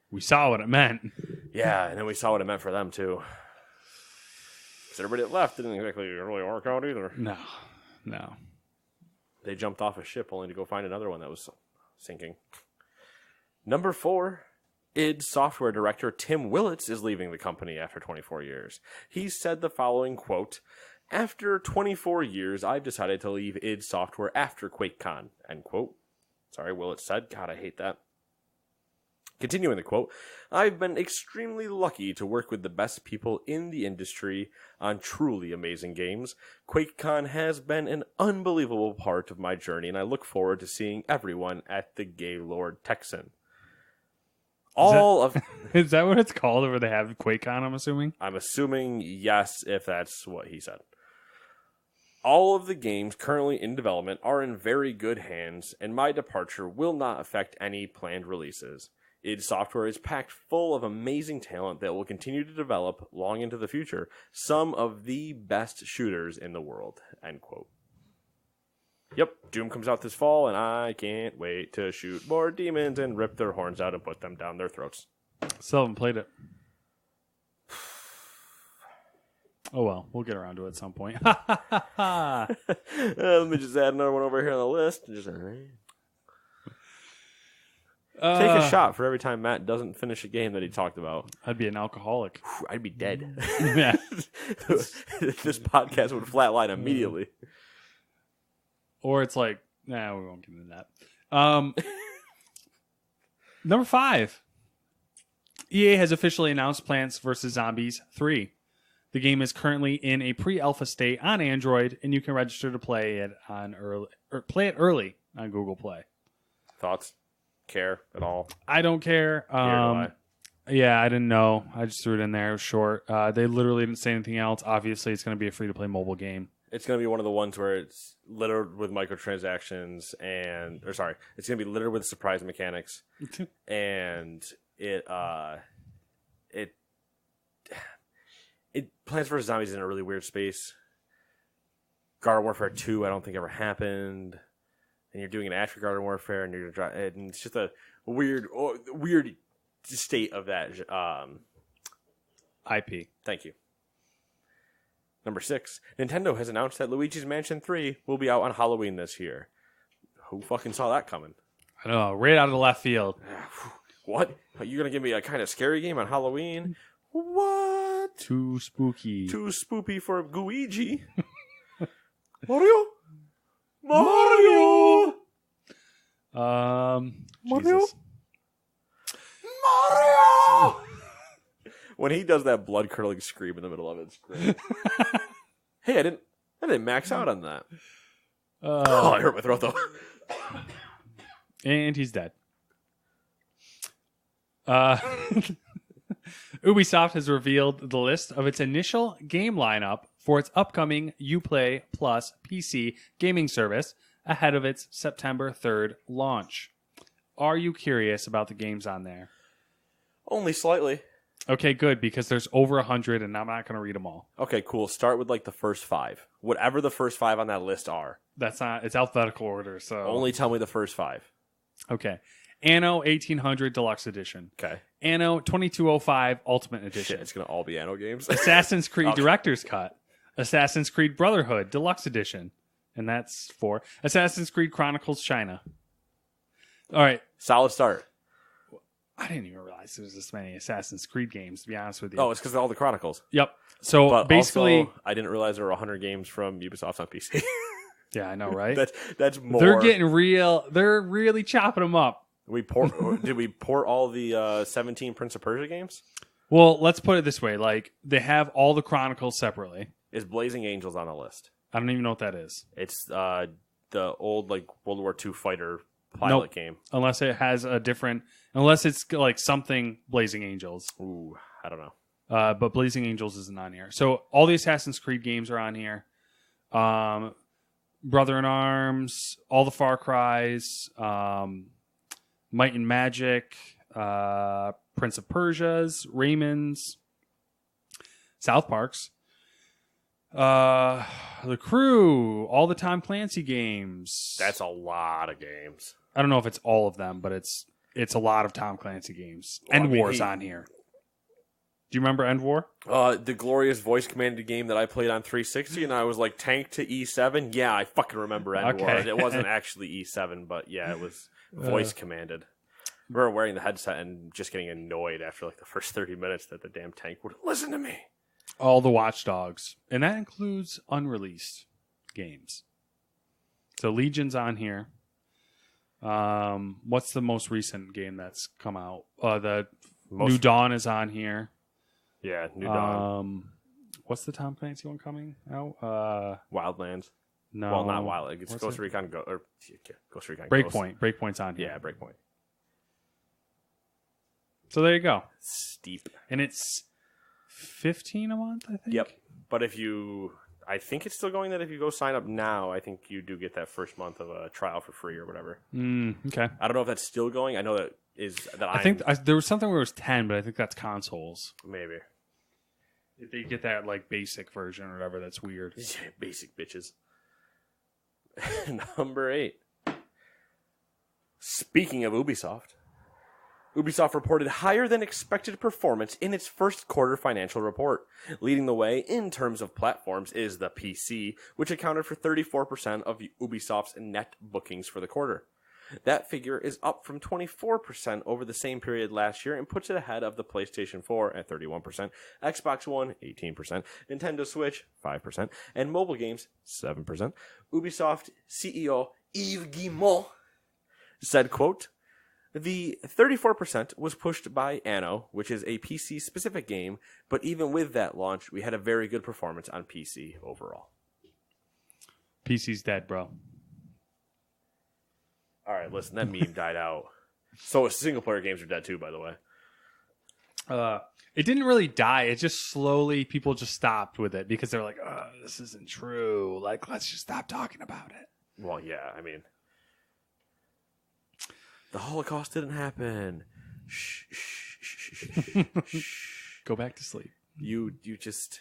we saw what it meant. Yeah, and then we saw what it meant for them too. Because everybody that left didn't exactly really work out either. No. They jumped off a ship only to go find another one that was sinking. Number 4. id Software director Tim Willits is leaving the company after 24 years. He said the following quote, "After 24 years, I've decided to leave id Software after QuakeCon," end quote. Sorry, Willits said. God, I hate that. Continuing the quote, "I've been extremely lucky to work with the best people in the industry on truly amazing games. QuakeCon has been an unbelievable part of my journey, and I look forward to seeing everyone at the Gaylord Texan." Is that what it's called, where they have QuakeCon, I'm assuming? I'm assuming yes, if that's what he said. "All of the games currently in development are in very good hands, and my departure will not affect any planned releases. id Software is packed full of amazing talent that will continue to develop long into the future. Some of the best shooters in the world," end quote. Yep, Doom comes out this fall, and I can't wait to shoot more demons and rip their horns out and put them down their throats. Still haven't played it. Oh well, we'll get around to it at some point. Let me just add another one over here on the list. Take a shot for every time Matt doesn't finish a game that he talked about. I'd be an alcoholic. I'd be dead. Yeah. This podcast would flatline immediately. Or it's like, nah, we won't get into that. Number 5. EA has officially announced Plants vs. Zombies 3. The game is currently in a pre-alpha state on Android, and you can register to play it early on Google Play. Thoughts? Care at all? I don't care. Yeah, I didn't know. I just threw it in there. It was short. They literally didn't say anything else. Obviously, it's going to be a free-to-play mobile game. It's going to be one of the ones where it's littered with microtransactions it's going to be littered with surprise mechanics. And it Plants vs. Zombies is in a really weird space. Garden Warfare 2, I don't think ever happened. And you're doing an after Garden Warfare, and and it's just a weird state of that IP. Thank you. Number 6, Nintendo has announced that Luigi's Mansion 3 will be out on Halloween this year. Who fucking saw that coming? I don't know, right out of the left field. What? You're going to give me a kind of scary game on Halloween? What? Too spooky. Too spoopy for Guigi. Mario? Mario! Jesus. Mario! When he does that blood-curdling scream in the middle of it, it's great. Hey, I didn't max out on that. I hurt my throat, though. And he's dead. Ubisoft has revealed the list of its initial game lineup for its upcoming Uplay Plus PC gaming service ahead of its September 3rd launch. Are you curious about the games on there? Only slightly. Okay, good, because there's over 100, and I'm not going to read them all. Okay, cool. Start with the first 5. Whatever the first 5 on that list are. It's alphabetical order, so... Only tell me the first 5. Okay. Anno 1800 Deluxe Edition. Okay. Anno 2205 Ultimate Edition. Shit, it's going to all be Anno games. Assassin's Creed Director's Cut. Assassin's Creed Brotherhood Deluxe Edition. And that's 4. Assassin's Creed Chronicles China. All right. Solid start. I didn't even realize there was this many Assassin's Creed games, to be honest with you. Oh, it's because of all the Chronicles. Yep. So But basically, also, I didn't realize there were 100 games from Ubisoft on PC. yeah, I know, right? That's more. They're getting real. They're really chopping them up. Did we port all the 17 Prince of Persia games? Well, let's put it this way: like they have all the Chronicles separately. Is Blazing Angels on the list? I don't even know what that is, It's the old like World War II fighter pilot game. unless it has a different. Unless it's like something Blazing Angels. Ooh, I don't know. But Blazing Angels isn't on here. So all the Assassin's Creed games are on here. Brother in Arms, all the Far Cries, Might and Magic, Prince of Persia's, Raymond's, South Park's, The Crew, all the Tom Clancy games. That's a lot of games. I don't know if it's all of them, but it's a lot of Tom Clancy games. Well, End War's on here. Do you remember End War? The glorious voice commanded game that I played on 360, and I was like tank to E7. Yeah, I fucking remember End War. It wasn't actually E7, but yeah, it was voice commanded. I remember wearing the headset and just getting annoyed after like the first 30 minutes that the damn tank would listen to me. All the Watch Dogs. And that includes unreleased games. So Legion's on here. What's the most recent game that's come out? New Dawn is on here. Yeah, New Dawn. What's the Tom Clancy one coming out? Wildlands. No. Well, not Wild. It's What's Ghost it? Recon Ghost Recon Breakpoint. Breakpoint's on Ghost. here. Yeah, Breakpoint. So there you go. Steep. And it's $15 a month, I think? Yep. But I think it's still going that if you go sign up now, I think you do get that first month of a trial for free or whatever. Okay. I don't know if that's still going. I know that I think there was something where it was 10, but I think that's consoles. Maybe. If they get that like basic version or whatever, that's weird. Basic bitches. Number 8. Speaking of Ubisoft reported higher than expected performance in its first quarter financial report. Leading the way in terms of platforms is the PC, which accounted for 34% of Ubisoft's net bookings for the quarter. That figure is up from 24% over the same period last year and puts it ahead of the PlayStation 4 at 31%, Xbox One 18%, Nintendo Switch 5%, and mobile games 7%. Ubisoft CEO Yves Guillemot said, quote, "The 34% was pushed by Anno, which is a PC-specific game, but even with that launch, we had a very good performance on PC overall." PC's dead, bro. All right, listen, that meme died out. So single-player games are dead too, by the way. It didn't really die. It just slowly, people just stopped with it because they're like, this isn't true. Like, let's just stop talking about it. Well, yeah, I mean, the Holocaust didn't happen. Shh, shh, shh, shh, shh. Go back to sleep. You just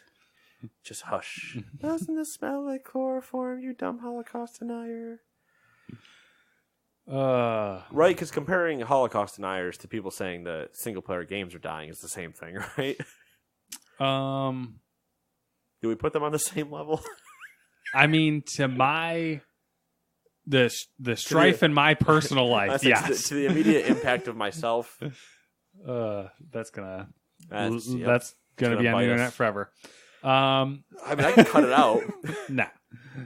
hush. Doesn't this smell like chloroform, you dumb Holocaust denier? Right, because comparing Holocaust deniers to people saying that single-player games are dying is the same thing, right? Do we put them on the same level? I mean, to the strife in my personal life, yes. To the immediate impact of myself. That's gonna be Gonna on the bite internet us. forever. I mean, I can cut it out. Nah.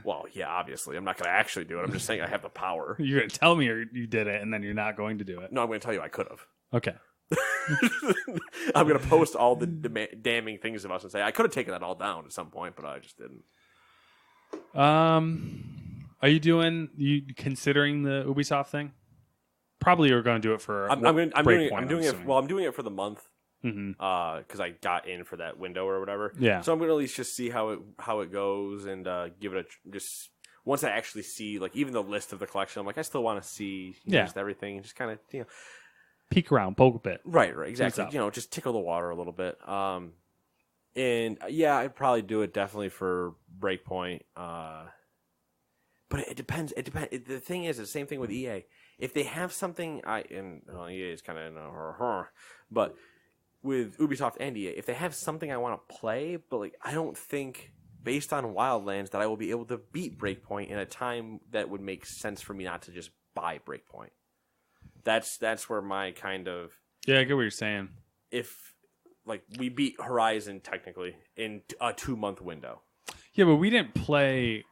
Well, yeah, obviously. I'm not going to actually do it. I'm just saying I have the power. You're going to tell me you did it, and then you're not going to do it. No, I'm going to tell you I could have. Okay. I'm going to post all the damning things of us and say, I could have taken that all down at some point, but I just didn't. Are you considering the Ubisoft thing? Probably you're going to do it for I'm doing it for the month. Because I got in for that window or whatever. Yeah. So I'm going to at least just see how it goes and give it just once I actually see like even the list of the collection. I'm like I still want to see just everything and just kind of peek around, poke a bit. Right, exactly. Just tickle the water a little bit. And yeah, I'd probably do it definitely for Breakpoint. But it depends. The thing is, the same thing with EA. If they have something, EA is kind of but. With Ubisoft and EA, if they have something I want to play, but like I don't think, based on Wildlands, that I will be able to beat Breakpoint in a time that would make sense for me not to just buy Breakpoint. That's where my kind of Yeah, I get what you're saying. If like we beat Horizon technically in a 2-month window. Yeah, but we didn't play.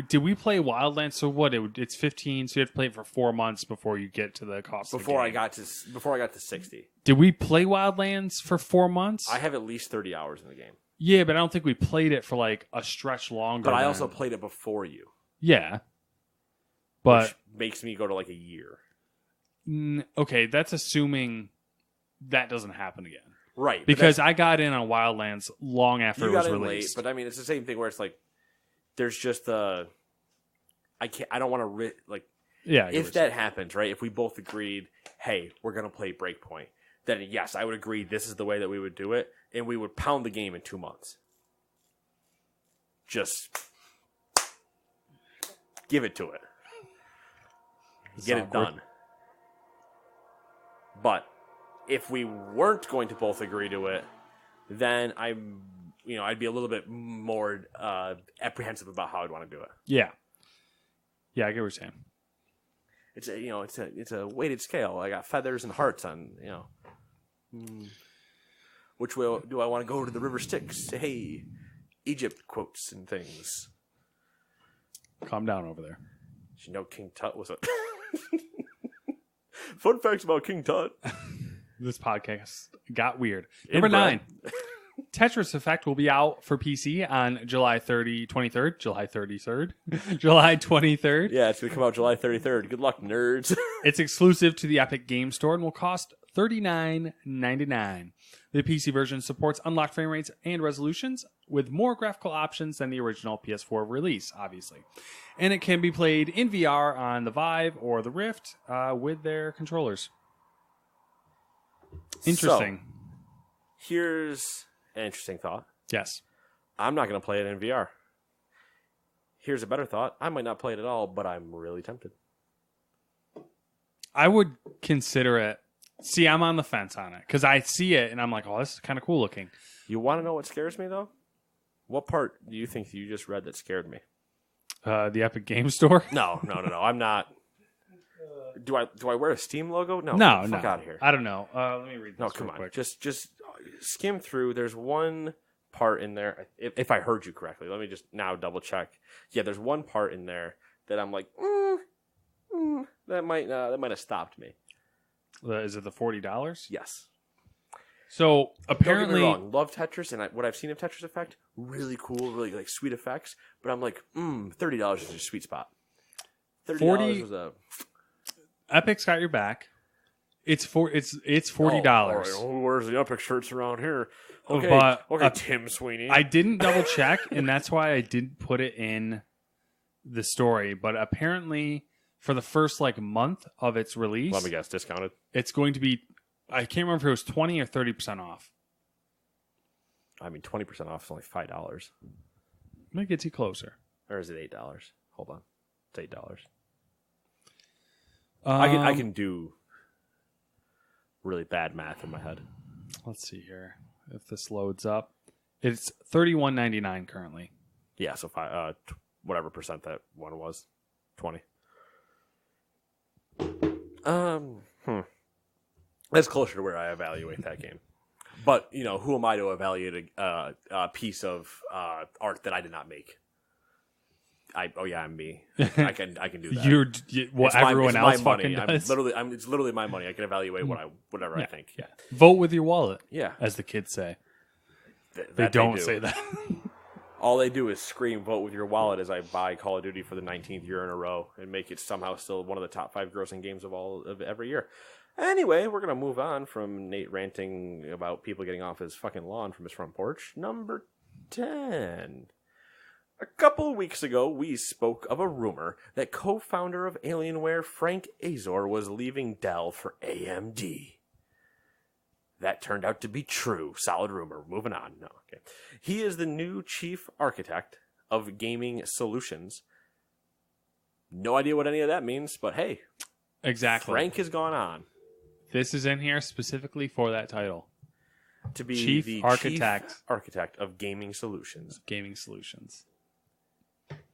Did we play Wildlands? So what? It's 15, so you have to play it for 4 months before you get to the cost. Before I got to 60. Did we play Wildlands for 4 months? I have at least 30 hours in the game. Yeah, but I don't think we played it for like a stretch longer. But I also played it before you. Yeah, but which makes me go to like a year. Okay, that's assuming that doesn't happen again. Right. Because I got in on Wildlands long after it was released. Late, but I mean, it's the same thing where it's like, there's just I don't want to, yeah. If that happens, right? If we both agreed, hey, we're going to play Breakpoint, then yes, I would agree this is the way that we would do it, and we would pound the game in 2 months. Just give it to it. Get it done. But if we weren't going to both agree to it, then I'd be a little bit more apprehensive about how I'd want to do it. Yeah. Yeah, I get what you're saying. It's a weighted scale. I got feathers and hearts on, Which way do I want to go to the river Styx? Hey, Egypt quotes and things. Calm down over there. Did you know King Tut was a... Fun facts about King Tut. This podcast got weird. Number 9. Tetris Effect will be out for PC on July 23rd. July 23rd. Yeah, it's going to come out July 33rd. Good luck, nerds. It's exclusive to the Epic Game Store and will cost $39.99. The PC version supports unlocked frame rates and resolutions with more graphical options than the original PS4 release, obviously. And it can be played in VR on the Vive or the Rift with their controllers. Interesting. So, here's an interesting thought. Yes. I'm not going to play it in VR. Here's a better thought. I might not play it at all, but I'm really tempted. I would consider it. See, I'm on the fence on it because I see it and I'm like, oh, this is kind of cool looking. You want to know what scares me, though? What part do you think you just read that scared me? The Epic Game Store? No. I'm not. Do I wear a Steam logo? No. Fuck out of here. I don't know. Let me read this. No, come on. Quick. Just skim through. There's one part in there. If I heard you correctly, let me just now double check. Yeah, there's one part in there that I'm like, that might have stopped me. Is it the $40? Yes. So apparently, don't get me wrong. Love Tetris, and what I've seen of Tetris Effect, really cool, really like sweet effects. But I'm like, $30 is a sweet spot. $30 was a. Epic's got your back. It's $40. Oh, where's the Epic shirts around here? Okay, but, Tim Sweeney. I didn't double check, and that's why I didn't put it in the story. But apparently, for the first month of its release, let me guess, discounted. It's going to be. I can't remember if it was 20 or 30% off. I mean, 20% off is only $5. Let me get you closer. Or is it $8? Hold on, it's $8. I can do really bad math in my head. Let's see here if this loads up. It's $31.99 currently. Yeah, so whatever percent that one was, 20. That's closer to where I evaluate that game. But who am I to evaluate a piece of art that I did not make? I'm me. I can do that. What everyone else fucking money. does. It's literally my money. I can evaluate whatever I think. Yeah. Vote with your wallet. Yeah, as the kids say. They don't say that. All they do is scream "vote with your wallet" as I buy Call of Duty for the 19th year in a row and make it somehow still one of the top 5 grossing games of every year. Anyway, we're gonna move on from Nate ranting about people getting off his fucking lawn from his front porch. Number 10. A couple weeks ago, we spoke of a rumor that co-founder of Alienware, Frank Azor, was leaving Dell for AMD. That turned out to be true. Solid rumor. Moving on. No, okay. He is the new chief architect of gaming solutions. No idea what any of that means, but hey. Exactly. Frank has gone on. This is in here specifically for that title. To be chief the architect. Chief architect of gaming solutions. Gaming solutions.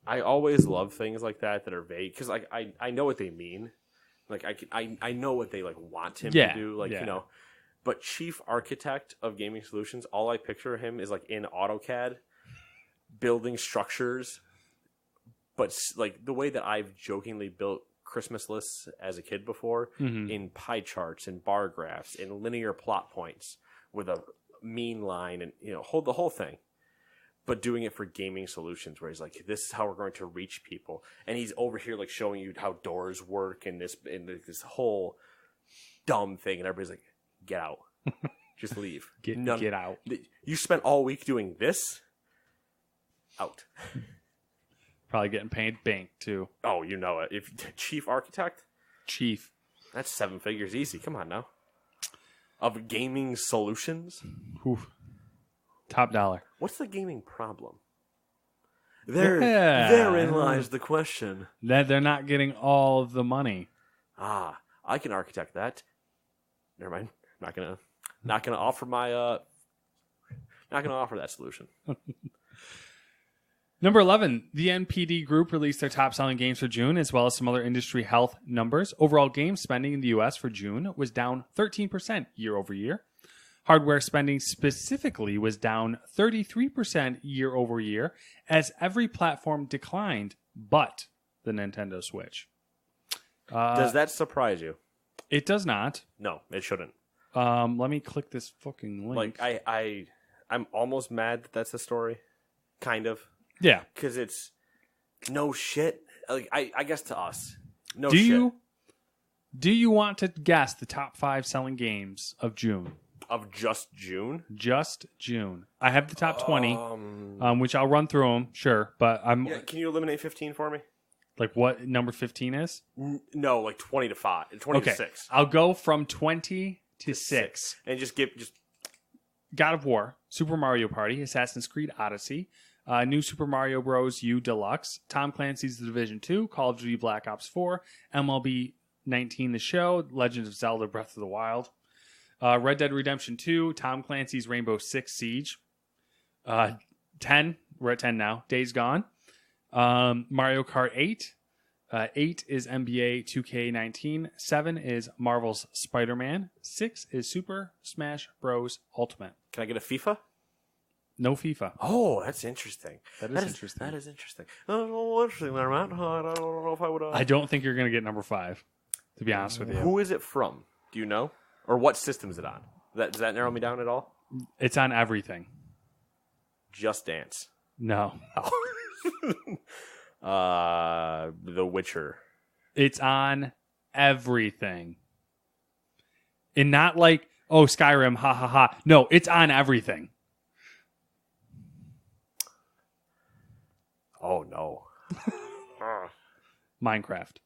I always love things like that are vague because I know what they mean. Like I know what they want him to do. But chief architect of gaming solutions, all I picture him is like in AutoCAD, building structures. But like the way that I've jokingly built Christmas lists as a kid before, in pie charts and bar graphs and linear plot points with a mean line and hold the whole thing. But doing it for gaming solutions, where he's like, "This is how we're going to reach people," and he's over here like showing you how doors work and this whole dumb thing, and everybody's like, "Get out, just leave, get out." You spent all week doing this. Out. Probably getting paid bank too. Oh, you know it. If chief architect, that's 7 figures easy. Come on now. Of gaming solutions. Oof. Top dollar. What's the gaming problem? Therein lies the question. That they're not getting all of the money. I can architect that. Never mind. Not gonna offer my not gonna offer that solution. Number 11, the NPD Group released their top-selling games for June, as well as some other industry health numbers. Overall game spending in the U.S. for June was down 13% year over year. Hardware spending specifically was down 33% year over year, as every platform declined but the Nintendo Switch. Does that surprise you? It does not. No, it shouldn't. Let me click this fucking link. Like, I'm almost mad that that's the story. Kind of. Yeah. Because it's no shit. Like, I guess to us. No shit. Do you want to guess the top 5 selling games of June? Of just June? Just June. I have the top 20, which I'll run through them, sure. But can you eliminate 15 for me? Like what number 15 is? No, like 20 to 5. 20 to 6. I'll go from 20 to 6. And just God of War, Super Mario Party, Assassin's Creed Odyssey, New Super Mario Bros. U Deluxe, Tom Clancy's The Division 2, Call of Duty Black Ops 4, MLB 19 The Show, Legend of Zelda Breath of the Wild, Red Dead Redemption 2, Tom Clancy's Rainbow Six Siege, 10, we're at 10 now, Days Gone, Mario Kart 8, 8 is NBA 2K19, 7 is Marvel's Spider-Man, 6 is Super Smash Bros. Ultimate. Can I get a FIFA? No FIFA. Oh, that's interesting. That is interesting. That is interesting. Oh, interesting there, Matt. I don't know if I would... I don't think you're going to get number 5, to be honest with you. Who is it from? Do you know? Or what system is it on? Does that narrow me down at all? It's on everything. Just Dance. No. The Witcher. It's on everything. And not like, oh, Skyrim, ha ha ha. No, it's on everything. Oh, no. Minecraft.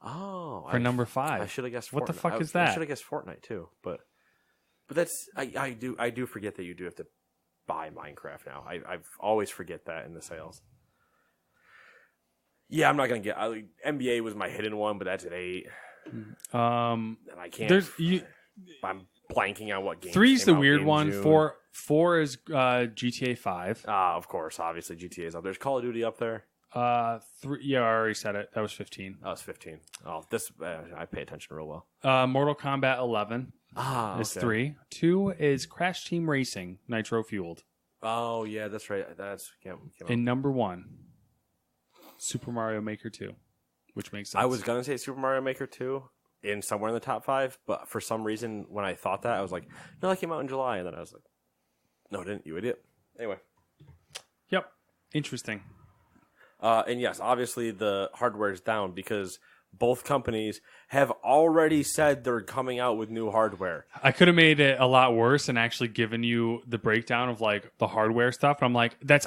Oh. For number 5. I should have guessed Fortnite. What the fuck is that? I should have guessed Fortnite, too. But that's... I do forget that you do have to buy Minecraft now. I always forget that in the sales. Yeah, I'm not going to get... NBA was my hidden one, but that's at 8. And I can't... I'm blanking on what game. 3 is the weird one. 4 is GTA 5. Of course, obviously GTA is up. There's Call of Duty up there. 3, yeah, I already said it. That was 15. That was 15. Oh, this I pay attention real well. Mortal Kombat 11 is 3. 2 is Crash Team Racing, Nitro Fueled. Oh yeah, that's right. That's and number 1, Super Mario Maker 2, which makes sense. I was gonna say Super Mario Maker 2 in somewhere in the top 5, but for some reason when I thought that I was like, no, that came out in July, and then I was like, no, it didn't, you idiot. Anyway. Yep. Interesting. And yes, obviously the hardware is down because both companies have already said they're coming out with new hardware. I could have made it a lot worse and actually given you the breakdown of like the hardware stuff. And I'm like, that's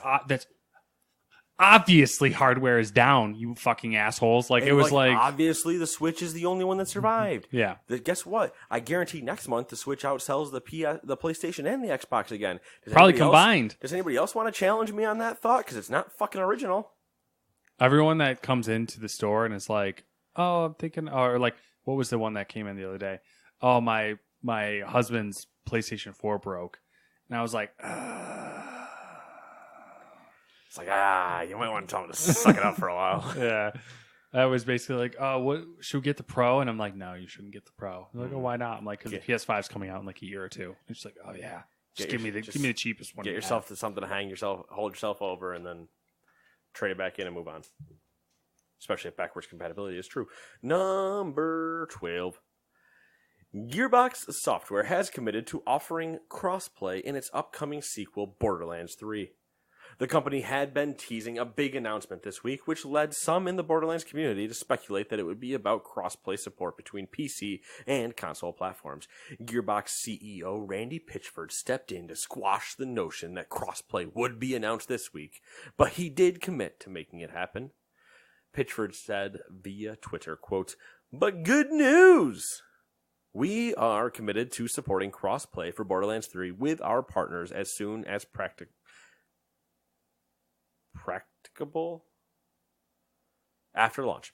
obviously hardware is down, you fucking assholes. Like, and it was like obviously the Switch is the only one that survived. Yeah. Guess what? I guarantee next month the Switch outsells the PlayStation and the Xbox again. Probably combined. Does anybody else want to challenge me on that thought? Because it's not fucking original. Everyone that comes into the store and is like, oh, I'm thinking, or like, what was the one that came in the other day? Oh, my husband's PlayStation 4 broke. And I was like, It's like, you might want to tell him to suck it up for a while. Yeah. That was basically like, oh, what should we get the Pro? And I'm like, no, you shouldn't get the Pro. They're like, oh, why not? I'm like, because the PS5 is coming out in like a year or two. And she's like, oh yeah, give me the cheapest one. Get yourself to something to hold yourself over, and then trade it back in and move on. Especially if backwards compatibility is true. Number 12. Gearbox Software has committed to offering crossplay in its upcoming sequel, Borderlands 3. The company had been teasing a big announcement this week, which led some in the Borderlands community to speculate that it would be about crossplay support between PC and console platforms. Gearbox CEO Randy Pitchford stepped in to squash the notion that crossplay would be announced this week, but he did commit to making it happen. Pitchford said via Twitter, quote, "But good news! We are committed to supporting crossplay for Borderlands 3 with our partners as soon as practicable after launch.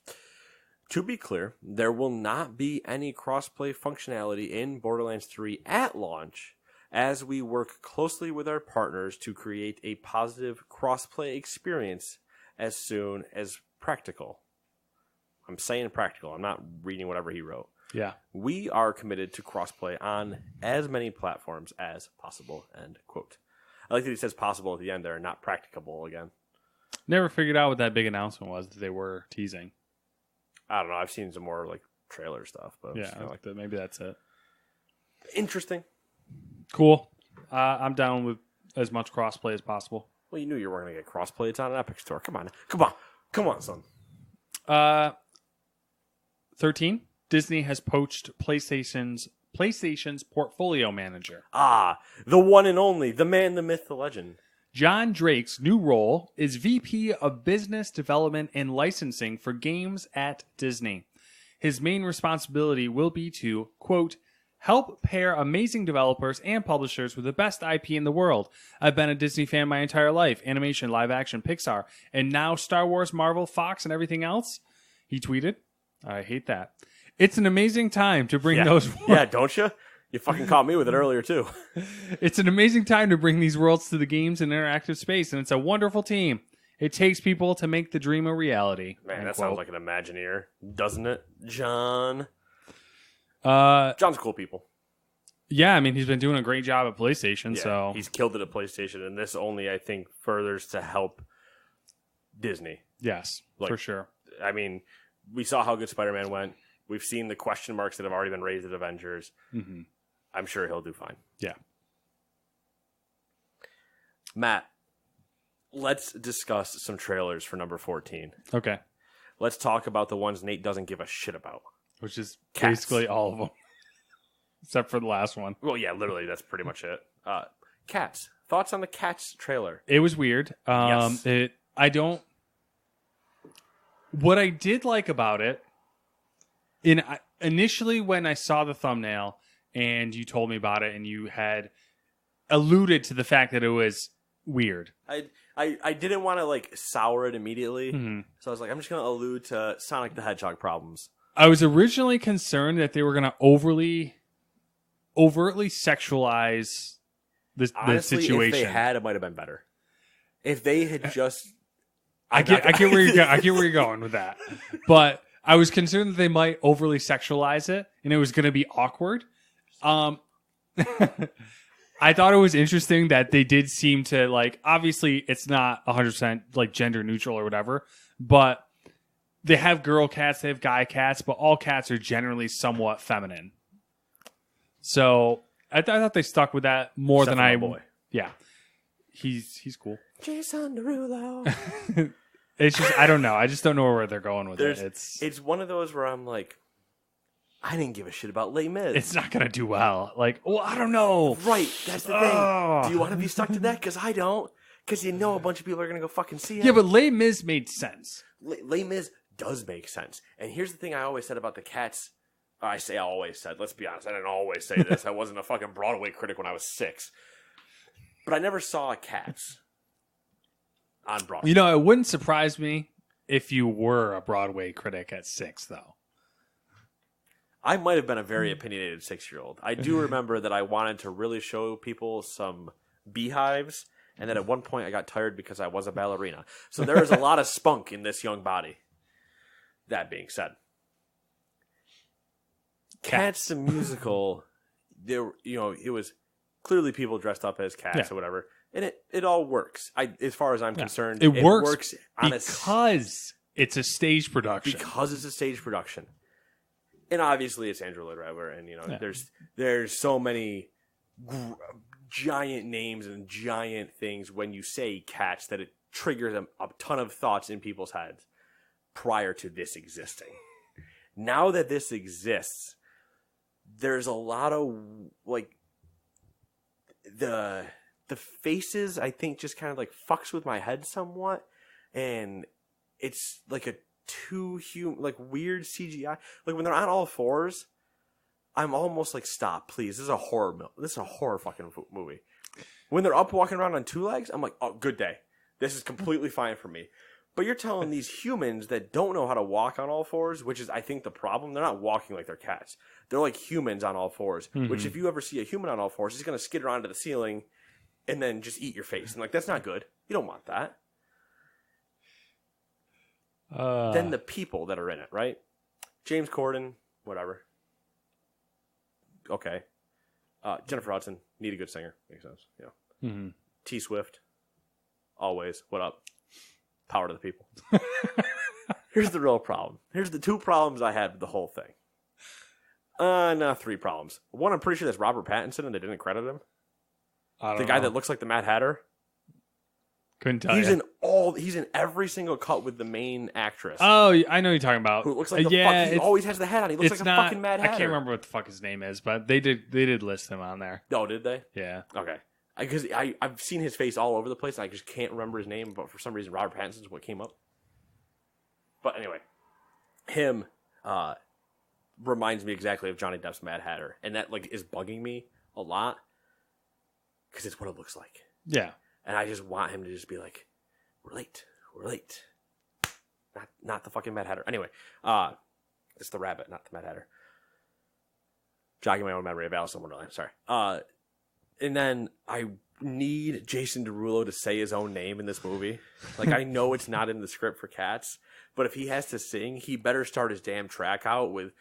To be clear, there will not be any crossplay functionality in Borderlands 3 at launch, as we work closely with our partners to create a positive crossplay experience as soon as practical." I'm saying practical. I'm not reading whatever he wrote. Yeah. "We are committed to crossplay on as many platforms as possible," end quote. I like that he says possible at the end there, not practicable again. Never figured out what that big announcement was that they were teasing. I don't know. I've seen some more like trailer stuff, but Yeah, like that. Maybe that's it. Interesting. Cool. I'm down with as much crossplay as possible. Well, you knew you were going to get crossplay. It's on an Epic Store. Come on, son. 13. Disney has poached PlayStation's portfolio manager. Ah, the one and only, the man, the myth, the legend. John Drake's new role is VP of Business Development and Licensing for games at Disney. His main responsibility will be to, quote, "help pair amazing developers and publishers with the best IP in the world. I've been a Disney fan my entire life, animation, live action, Pixar, and now Star Wars, Marvel, Fox, and everything else." He tweeted, "I hate that. It's an amazing time to bring those worlds." Yeah, don't you? You fucking caught me with it earlier, too. "It's an amazing time to bring these worlds to the games and interactive space, and it's a wonderful team. It takes people to make the dream a reality." Man, that sounds like an Imagineer, doesn't it, John? John's cool people. Yeah, I mean, he's been doing a great job at PlayStation, Yeah, so... he's killed it at PlayStation, and this only, I think, furthers to help Disney. Yes, for sure. I mean, we saw how good Spider-Man went. We've seen the question marks that have already been raised at Avengers. Mm-hmm. I'm sure he'll do fine. Yeah. Matt, let's discuss some trailers for number 14. Okay. Let's talk about the ones Nate doesn't give a shit about. Which is Cats. basically all of them. Except for the last one. Well, yeah, literally, that's pretty much it. Cats. Thoughts on the Cats trailer? It was weird. Yes. What I did like about it, initially when I saw the thumbnail and you told me about it and you had alluded to the fact that it was weird. I didn't want to like sour it immediately, Mm-hmm. so I was like, I'm just going to allude to Sonic the Hedgehog problems. I was originally concerned that they were going to overtly sexualize the situation. If they had, it might have been better. If they had just, I get where you're going with that, but I was concerned that they might overly sexualize it, and it was going to be awkward. I thought it was interesting that they did seem to like. Obviously, it's not 100% like gender neutral or whatever, but they have girl cats, they have guy cats, but all cats are generally somewhat feminine. So I thought they stuck with that more Except than for I. my boy. Yeah, he's cool. Jason Derulo. It's just I don't know. I just don't know where they're going with it. It's one of those where I'm like, I didn't give a shit about Les Mis. It's not gonna do well. Like, well, I don't know. Right, that's the thing. Do you want to be stuck to that? Because I don't. Because you know a bunch of people are gonna go fucking see it. Yeah, but Les Mis made sense. Les Mis does make sense. And here's the thing I always said about the Cats. I always said. Let's be honest. I didn't always say this. I wasn't a fucking Broadway critic when I was 6. But I never saw Cats on Broadway. You know, it wouldn't surprise me if you were a Broadway critic at 6, though. I might have been a very opinionated 6-year-old. I do remember that I wanted to really show people some beehives, and that at one point I got tired because I was a ballerina. So there is a lot of spunk in this young body. That being said, Cats the musical, there, it was clearly people dressed up as cats or whatever, and it all works. As far as I'm concerned, it works because it's a stage production. Because it's a stage production, and obviously it's Andrew Lloyd Webber, and there's so many giant names and giant things when you say Cats that it triggers a ton of thoughts in people's heads prior to this existing. Now that this exists, there's a lot of the faces, I think, just kind of fucks with my head somewhat, and it's like a too weird CGI. When they're on all fours, I'm almost stop, please. This is a horror fucking movie. When they're up walking around on two legs, I'm like, oh, good day. This is completely fine for me. But you're telling these humans that don't know how to walk on all fours, which is, I think, the problem. They're not walking like they're cats. They're like humans on all fours, which if you ever see a human on all fours, he's going to skitter onto the ceiling and then just eat your face. And that's not good. You don't want that. Then the people that are in it, right? James Corden, whatever. Okay. Jennifer Hudson, need a good singer. Makes sense. T Swift, always. What up? Power to the people. Here's the real problem. Here's the two problems I had with the whole thing. No, three problems. One, I'm pretty sure that's Robert Pattinson, and they didn't credit him. The guy that looks like the Mad Hatter. Couldn't tell you. He's in every single cut with the main actress. Oh, I know who you're talking about. Who looks like the fuck. He always has the hat on. He looks like a fucking Mad Hatter. I can't remember what the fuck his name is, but they did list him on there. Oh, did they? Yeah. Okay. Because I've seen his face all over the place, and I just can't remember his name, but for some reason, Robert Pattinson's what came up. But anyway, him reminds me exactly of Johnny Depp's Mad Hatter, and that is bugging me a lot because it's what it looks like. Yeah. And I just want him to just be like, we're late. Not the fucking Mad Hatter. Anyway, it's the rabbit, not the Mad Hatter. Jogging my own memory of Alice in Wonderland. Sorry. And then I need Jason Derulo to say his own name in this movie. I know it's not in the script for Cats, but if he has to sing, he better start his damn track out with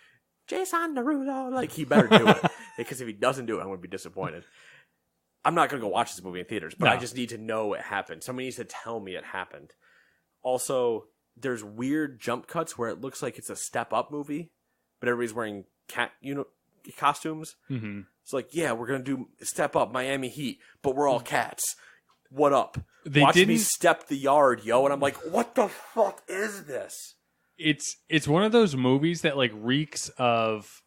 Jason Derulo. He better do it. Because if he doesn't do it, I'm going to be disappointed. I'm not going to go watch this movie in theaters, but I just need to know it happened. Somebody needs to tell me it happened. Also, there's weird jump cuts where it looks like it's a Step Up movie, but everybody's wearing cat costumes. Mm-hmm. It's we're going to do Step Up, Miami Heat, but we're all cats. What up? Watch me step the yard, yo. And I'm like, what the fuck is this? It's one of those movies that reeks of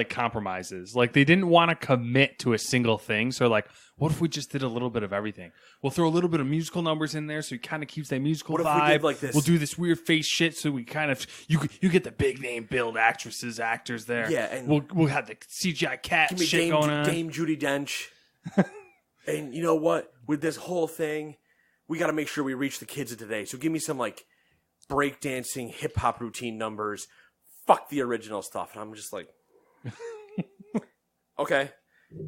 compromises. They didn't want to commit to a single thing. So what if we just did a little bit of everything? We'll throw a little bit of musical numbers in there so it kind of keeps that musical vibe. What if we did this? We'll do this weird face shit so we kind of you get the big name build actors there. Yeah, and we'll have the CGI cat shit going on. Dame Judi Dench. And you know what? With this whole thing, we got to make sure we reach the kids of today. So give me some breakdancing hip hop routine numbers. Fuck the original stuff. And I'm just like, okay.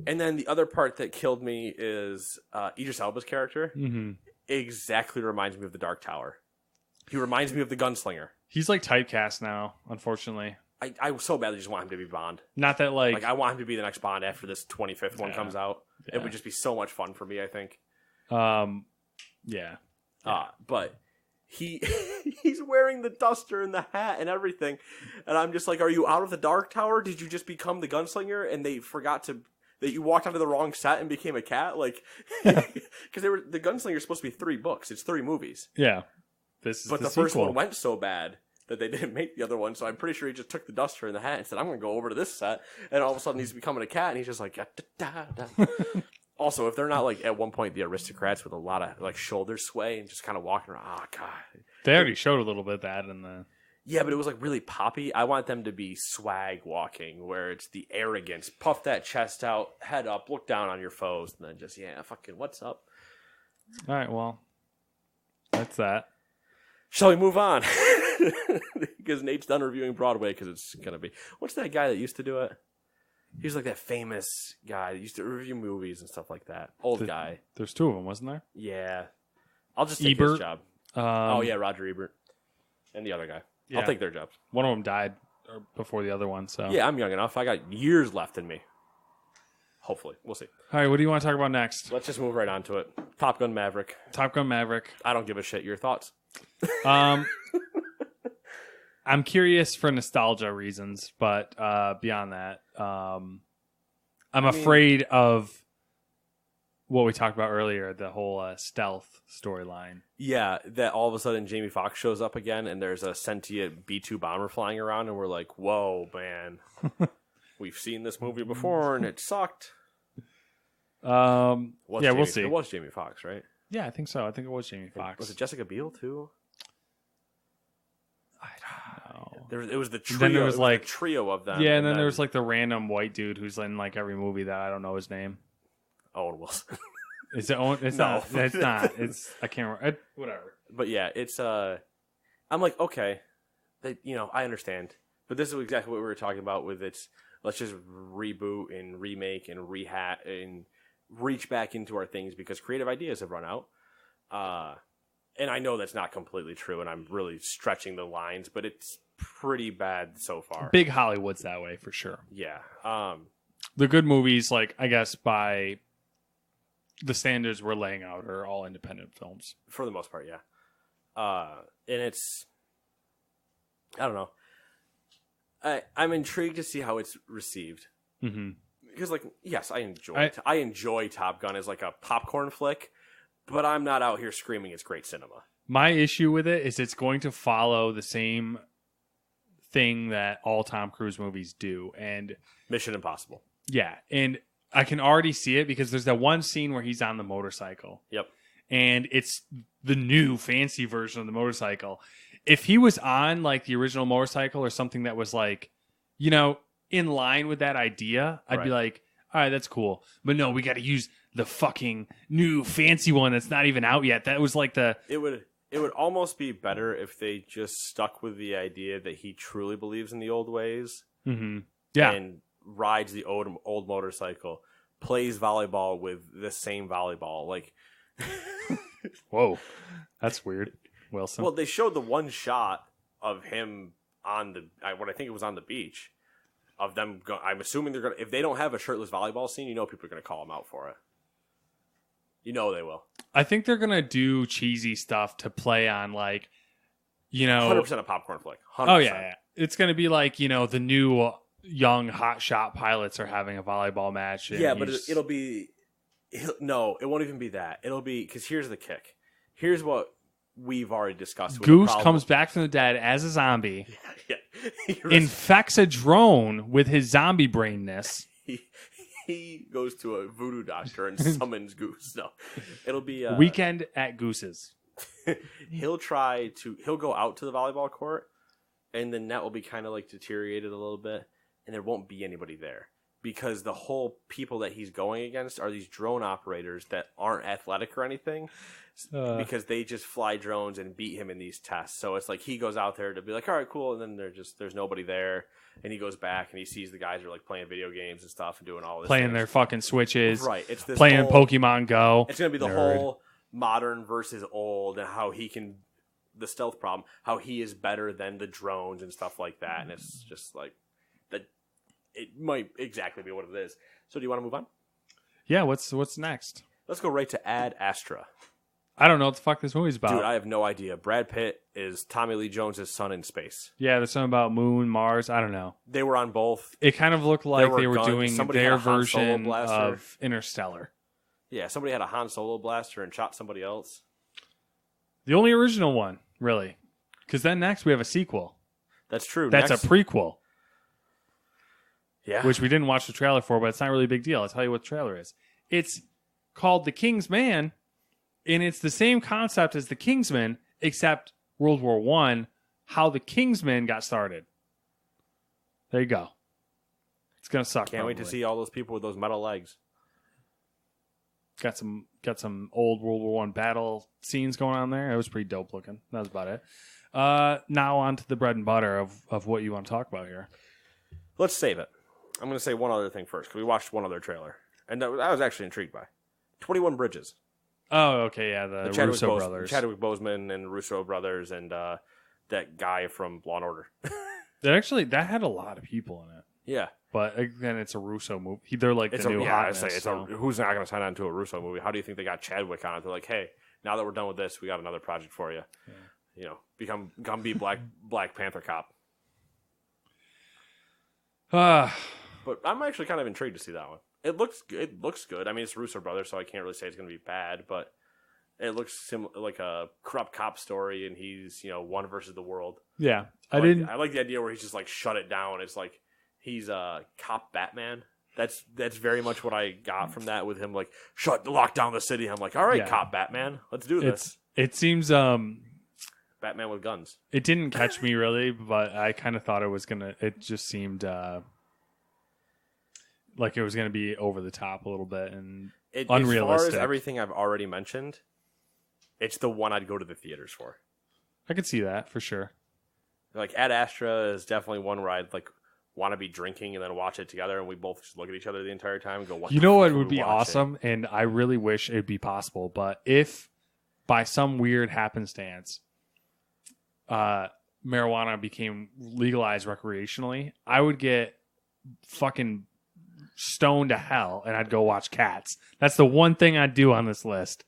And then the other part that killed me is Idris Elba's character. Mm-hmm. Exactly reminds me of the Dark Tower. He reminds me of the Gunslinger. He's typecast now, unfortunately. I so badly just want him to be Bond. Not that I want him to be the next Bond after this 25th one comes out. Yeah. It would just be so much fun for me, I think. Yeah. But he's wearing the duster and the hat and everything, and I'm just like, are you out of the Dark Tower? Did you just become the Gunslinger and they forgot that you walked onto the wrong set and became a cat? Because the Gunslinger's supposed to be 3 books. It's 3 movies. Yeah. This is but the sequel. First one went so bad that they didn't make the other one, so I'm pretty sure he just took the duster and the hat and said, I'm going to go over to this set, and all of a sudden he's becoming a cat, and he's just like, da-da-da. Also, if they're not at one point the aristocrats with a lot of shoulder sway and just kind of walking around, oh god, they already showed a little bit of that in the. Yeah, but it was really poppy. I want them to be swag walking, where it's the arrogance, puff that chest out, head up, look down on your foes, and then just fucking what's up. All right, well, that's that. Shall we move on? Because Nate's done reviewing Broadway because it's gonna be. What's that guy that used to do it? He was that famous guy that used to review movies and stuff like that. Old guy. There's 2 of them, wasn't there? Yeah. I'll just take his job. Oh, yeah, Roger Ebert. And the other guy. Yeah. I'll take their jobs. One of them died before the other one. So Yeah, I'm young enough. I got years left in me. Hopefully. We'll see. All right, what do you want to talk about next? Let's just move right on to it. Top Gun Maverick. Top Gun Maverick. I don't give a shit. Your thoughts? I'm curious for nostalgia reasons, but beyond that, I'm afraid of what we talked about earlier, the whole stealth storyline. Yeah, that all of a sudden Jamie Foxx shows up again and there's a sentient B-2 bomber flying around and we're like, whoa, man. We've seen this movie before and it sucked. We'll see. It was Jamie Foxx, right? Yeah, I think so. I think it was Jamie Foxx. Was it Jessica Biel too? I don't know. It was the trio. Then there was the trio of them. Yeah, and then there was like the random white dude who's in like every movie that I don't know his name. Owen Wilson. Is it Owen? It's No. not. It's not. It's I can't remember. Whatever. But yeah, it's I'm like, okay, I understand. But this is exactly what we were talking about with it's let's just reboot and remake and and reach back into our things because creative ideas have run out. And I know that's not completely true, and I'm really stretching the lines, but it's pretty bad so far. Big Hollywood's that way for sure. Yeah. The good movies, like I guess by the standards we're laying out, are all independent films for the most part. Yeah. And it's, I don't know. I'm intrigued to see how it's received. Mm-hmm. Because, yes, I enjoy Top Gun as like a popcorn flick, but I'm not out here screaming it's great cinema. My issue with it is it's going to follow the same thing that all Tom Cruise movies do, and Mission Impossible. Yeah, and I can already see it because there's that one scene where he's on the motorcycle. Yep. And it's the new fancy version of the motorcycle. If he was on like the original motorcycle or something that was like, in line with that idea, I'd be like, all right, that's cool. But no, we got to use the fucking new fancy one that's not even out yet. That was like It would almost be better if they just stuck with the idea that he truly believes in the old ways. Mm-hmm. Yeah. And rides the old motorcycle, plays volleyball with the same volleyball. Like, whoa, that's weird. Wilson. Well, they showed the one shot of him on what I think it was on the beach of them. I'm assuming they're gonna. If they don't have a shirtless volleyball scene, people are gonna call him out for it. They will. I think they're gonna do cheesy stuff to play on 100% a popcorn flick. 100%. Oh yeah. It's gonna be like the new young hotshot pilots are having a volleyball match. Yeah, but it'll be. No, it won't even be that. It'll be because here's the kick. Here's what we've already discussed. Goose comes back from the dead as a zombie. Yeah. Infects a drone with his zombie brainness. He goes to a voodoo doctor and summons Goose. No, it'll be Weekend at Goose's. He'll go out to the volleyball court, and the net will be kind of deteriorated a little bit, and there won't be anybody there because the whole people that he's going against are these drone operators that aren't athletic or anything. Because they just fly drones and beat him in these tests. So it's like he goes out there to be like, all right, cool. And then there's nobody there. And he goes back and he sees the guys are playing video games and stuff and doing all this. Playing their fucking Switches. Right. It's this playing Pokemon Go. It's going to be the whole modern versus old and how the stealth problem, how he is better than the drones and stuff like that. And it's just that it might exactly be what it is. So do you want to move on? Yeah. What's next? Let's go right to Ad Astra. I don't know what the fuck this movie's about. Dude, I have no idea. Brad Pitt is Tommy Lee Jones' son in space. Yeah, there's something about Moon, Mars. I don't know. They were on both. It kind of looked like they were doing their version blaster. of Interstellar. Yeah, somebody had a Han Solo blaster and shot somebody else. The only original one, really. Because then next we have a sequel. That's true. That's a prequel. Yeah. Which we didn't watch the trailer for, but it's not really a big deal. I'll tell you what the trailer is. It's called The King's Man. And it's the same concept as the Kingsman, except World War I, how the Kingsman got started. There you go. It's going to suck. Can't wait to see all those people with those metal legs. Got some old World War I battle scenes going on there. It was pretty dope looking. That was about it. Now on to the bread and butter of what you want to talk about here. Let's save it. I'm going to say one other thing first, because we watched one other trailer. And that I was actually intrigued by. 21 Bridges. Oh, okay, yeah, the Russo brothers. Chadwick Boseman and the Russo brothers, and that guy from Law and Order. That had a lot of people in it. Yeah. But again, it's a Russo movie. They're like the new hotness. Who's not going to sign on to a Russo movie? How do you think they got Chadwick on it? They're like, hey, now that we're done with this, we got another project for you. Yeah. You know, become be Black Panther cop. But I'm actually kind of intrigued to see that one. It looks good. I mean, it's Russo brothers, so I can't really say it's going to be bad, but it looks like a corrupt cop story, and he's one versus the world. Yeah, I like the idea where he's just like shut it down. It's like he's a cop Batman. That's very much what I got from that with him. Like lock down the city. I'm like, all right, cop Batman, let's do this. It seems Batman with guns. It didn't catch me really, but I kind of thought it was gonna. It just seemed like it was gonna be over the top a little bit and unrealistic. As far as everything I've already mentioned, it's the one I'd go to the theaters for. I could see that for sure. Like Ad Astra is definitely one where I'd like want to be drinking and then watch it together, and we both just look at each other the entire time and go, "What?" You know what would be awesome, and I really wish it'd be possible. But if by some weird happenstance, marijuana became legalized recreationally, I would get fucking stoned to hell, and I'd go watch Cats. That's the one thing I'd do on this list.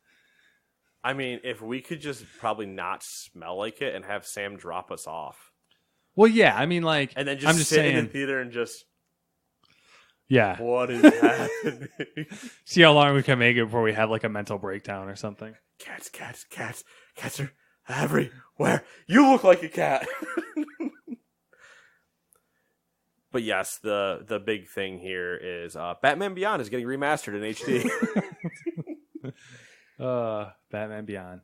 I mean, if we could just probably not smell like it and have Sam drop us off. Well, yeah, I mean, like, and then just sit in the theater and just, yeah, what is happening? See how long we can make it before we have like a mental breakdown or something. Cats are everywhere. You look like a cat. But yes, the big thing here is Batman Beyond is getting remastered in HD. Batman Beyond.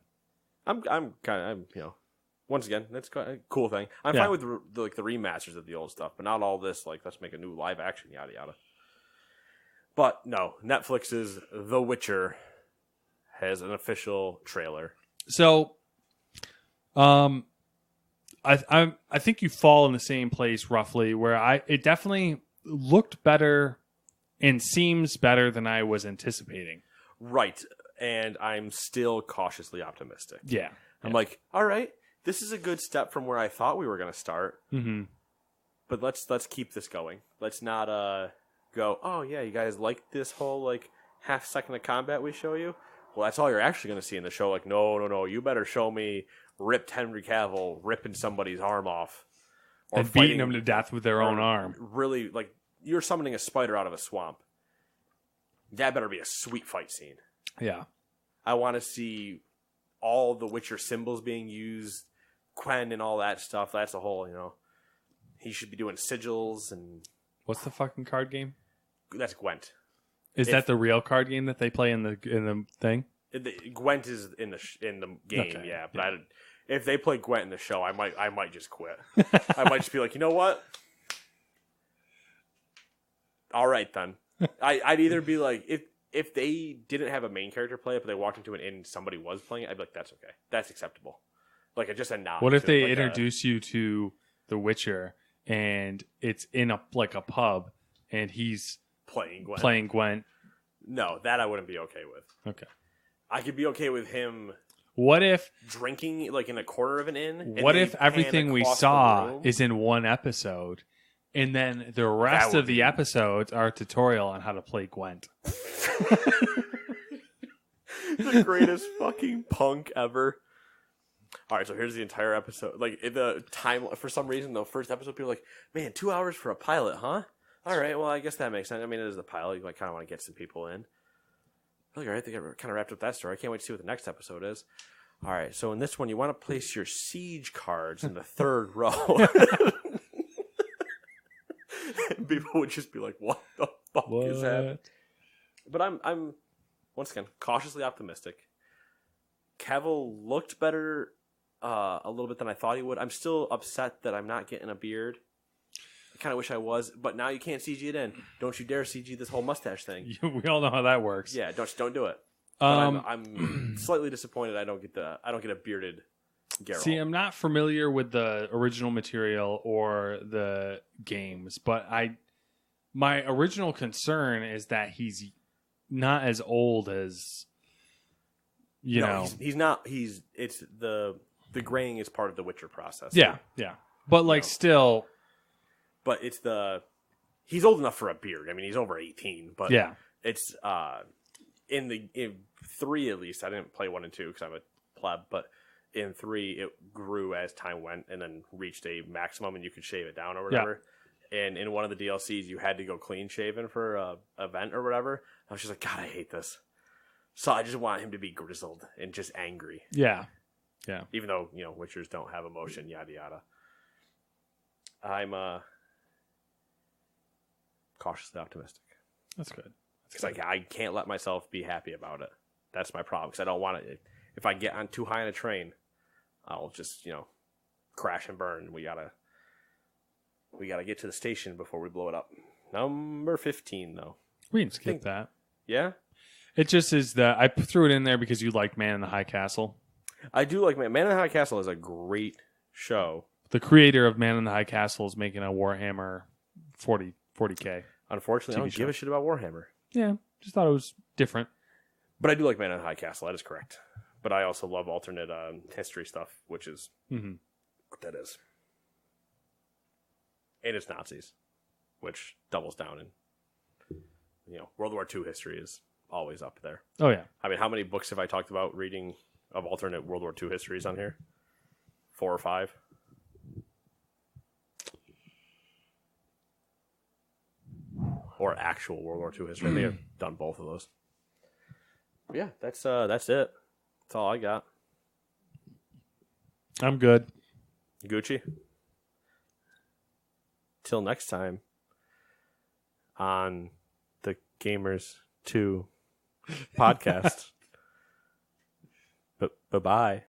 I'm once again, that's a cool thing. I'm fine with the remasters of the old stuff, but not all this like let's make a new live action yada yada. But no, Netflix's The Witcher has an official trailer. So, I think you fall in the same place roughly where it definitely looked better and seems better than I was anticipating. Right. And I'm still cautiously optimistic. Yeah. I'm like, all right, this is a good step from where I thought we were going to start. Mm-hmm. But let's keep this going. Let's not go, oh, yeah, you guys like this whole like half second of combat we show you? Well, that's all you're actually going to see in the show. Like, no, you better show me ripped Henry Cavill ripping somebody's arm off. Or and beating them to death with their own arm. Really, like, you're summoning a spider out of a swamp. That better be a sweet fight scene. Yeah. I want to see all the Witcher symbols being used, Quen and all that stuff. That's a whole, he should be doing sigils and... What's the fucking card game? That's Gwent. Is that the real card game that they play in the thing? Gwent is in the game, okay. Yeah. But if they play Gwent in the show, I might just quit. I might just be like, you know what? All right, then. I'd either be like, if they didn't have a main character play it, but they walked into an inn and somebody was playing it, I'd be like, that's okay. That's acceptable. Like, just a nod. What if they introduce you to The Witcher and it's in a pub and he's playing Gwent? No, that I wouldn't be okay with. Okay. I could be okay with him... What if... drinking, like, in a corner of an inn? What if everything we saw is in one episode, and then the rest of the episodes are a tutorial on how to play Gwent? The greatest fucking punk ever. All right, so here's the entire episode. Like, the time... For some reason, the first episode, people are like, man, 2 hours for a pilot, huh? All right, well, I guess that makes sense. I mean, it is the pilot. You kind of want to get some people in. Like, all right, they kind of wrapped up that story. I can't wait to see what the next episode is. All right, so in this one, you want to place your siege cards in the third row. And people would just be like, what the fuck is that? But I'm once again, cautiously optimistic. Cavill looked better a little bit than I thought he would. I'm still upset that I'm not getting a beard. Kind of wish I was, but now you can't CG it in. Don't you dare CG this whole mustache thing. We all know how that works. Yeah, don't do it. I'm slightly disappointed I don't get a bearded Geralt. See, I'm not familiar with the original material or the games, but my original concern is that he's not as old as you know. He's not. It's the the graying is part of the Witcher process. Yeah, yeah. But like still, but it's he's old enough for a beard. I mean, he's over 18, but yeah, it's in 3 at least. I didn't play 1 and 2 because I'm a pleb, but in 3 it grew as time went and then reached a maximum, and you could shave it down or whatever. Yeah. And in one of the DLCs, you had to go clean shaven for a event or whatever. I was just like, God, I hate this. So I just want him to be grizzled and just angry. Yeah, yeah. Even though Witchers don't have emotion, yada yada. I'm cautiously optimistic. That's good. Because I can't let myself be happy about it. That's my problem. Because I don't want it. If I get on too high on a train, I'll just crash and burn. We gotta get to the station before we blow it up. Number 15 though. We can skip that. Yeah. It just is that I threw it in there because you like Man in the High Castle. I do like Man in the High Castle is a great show. The creator of Man in the High Castle is making a Warhammer 40K. Unfortunately, I don't give a shit about Warhammer. Yeah, just thought it was different. But I do like Man in the High Castle. That is correct. But I also love alternate history stuff, which is what that is. And it's Nazis, which doubles down in, World War II history is always up there. Oh, yeah. I mean, how many books have I talked about reading of alternate World War II histories on here? 4 or 5? Or actual World War II history. I may have done both of those. But yeah, that's it. That's all I got. I'm good. Gucci. Till next time on the Gamers 2 podcast. Bye-bye.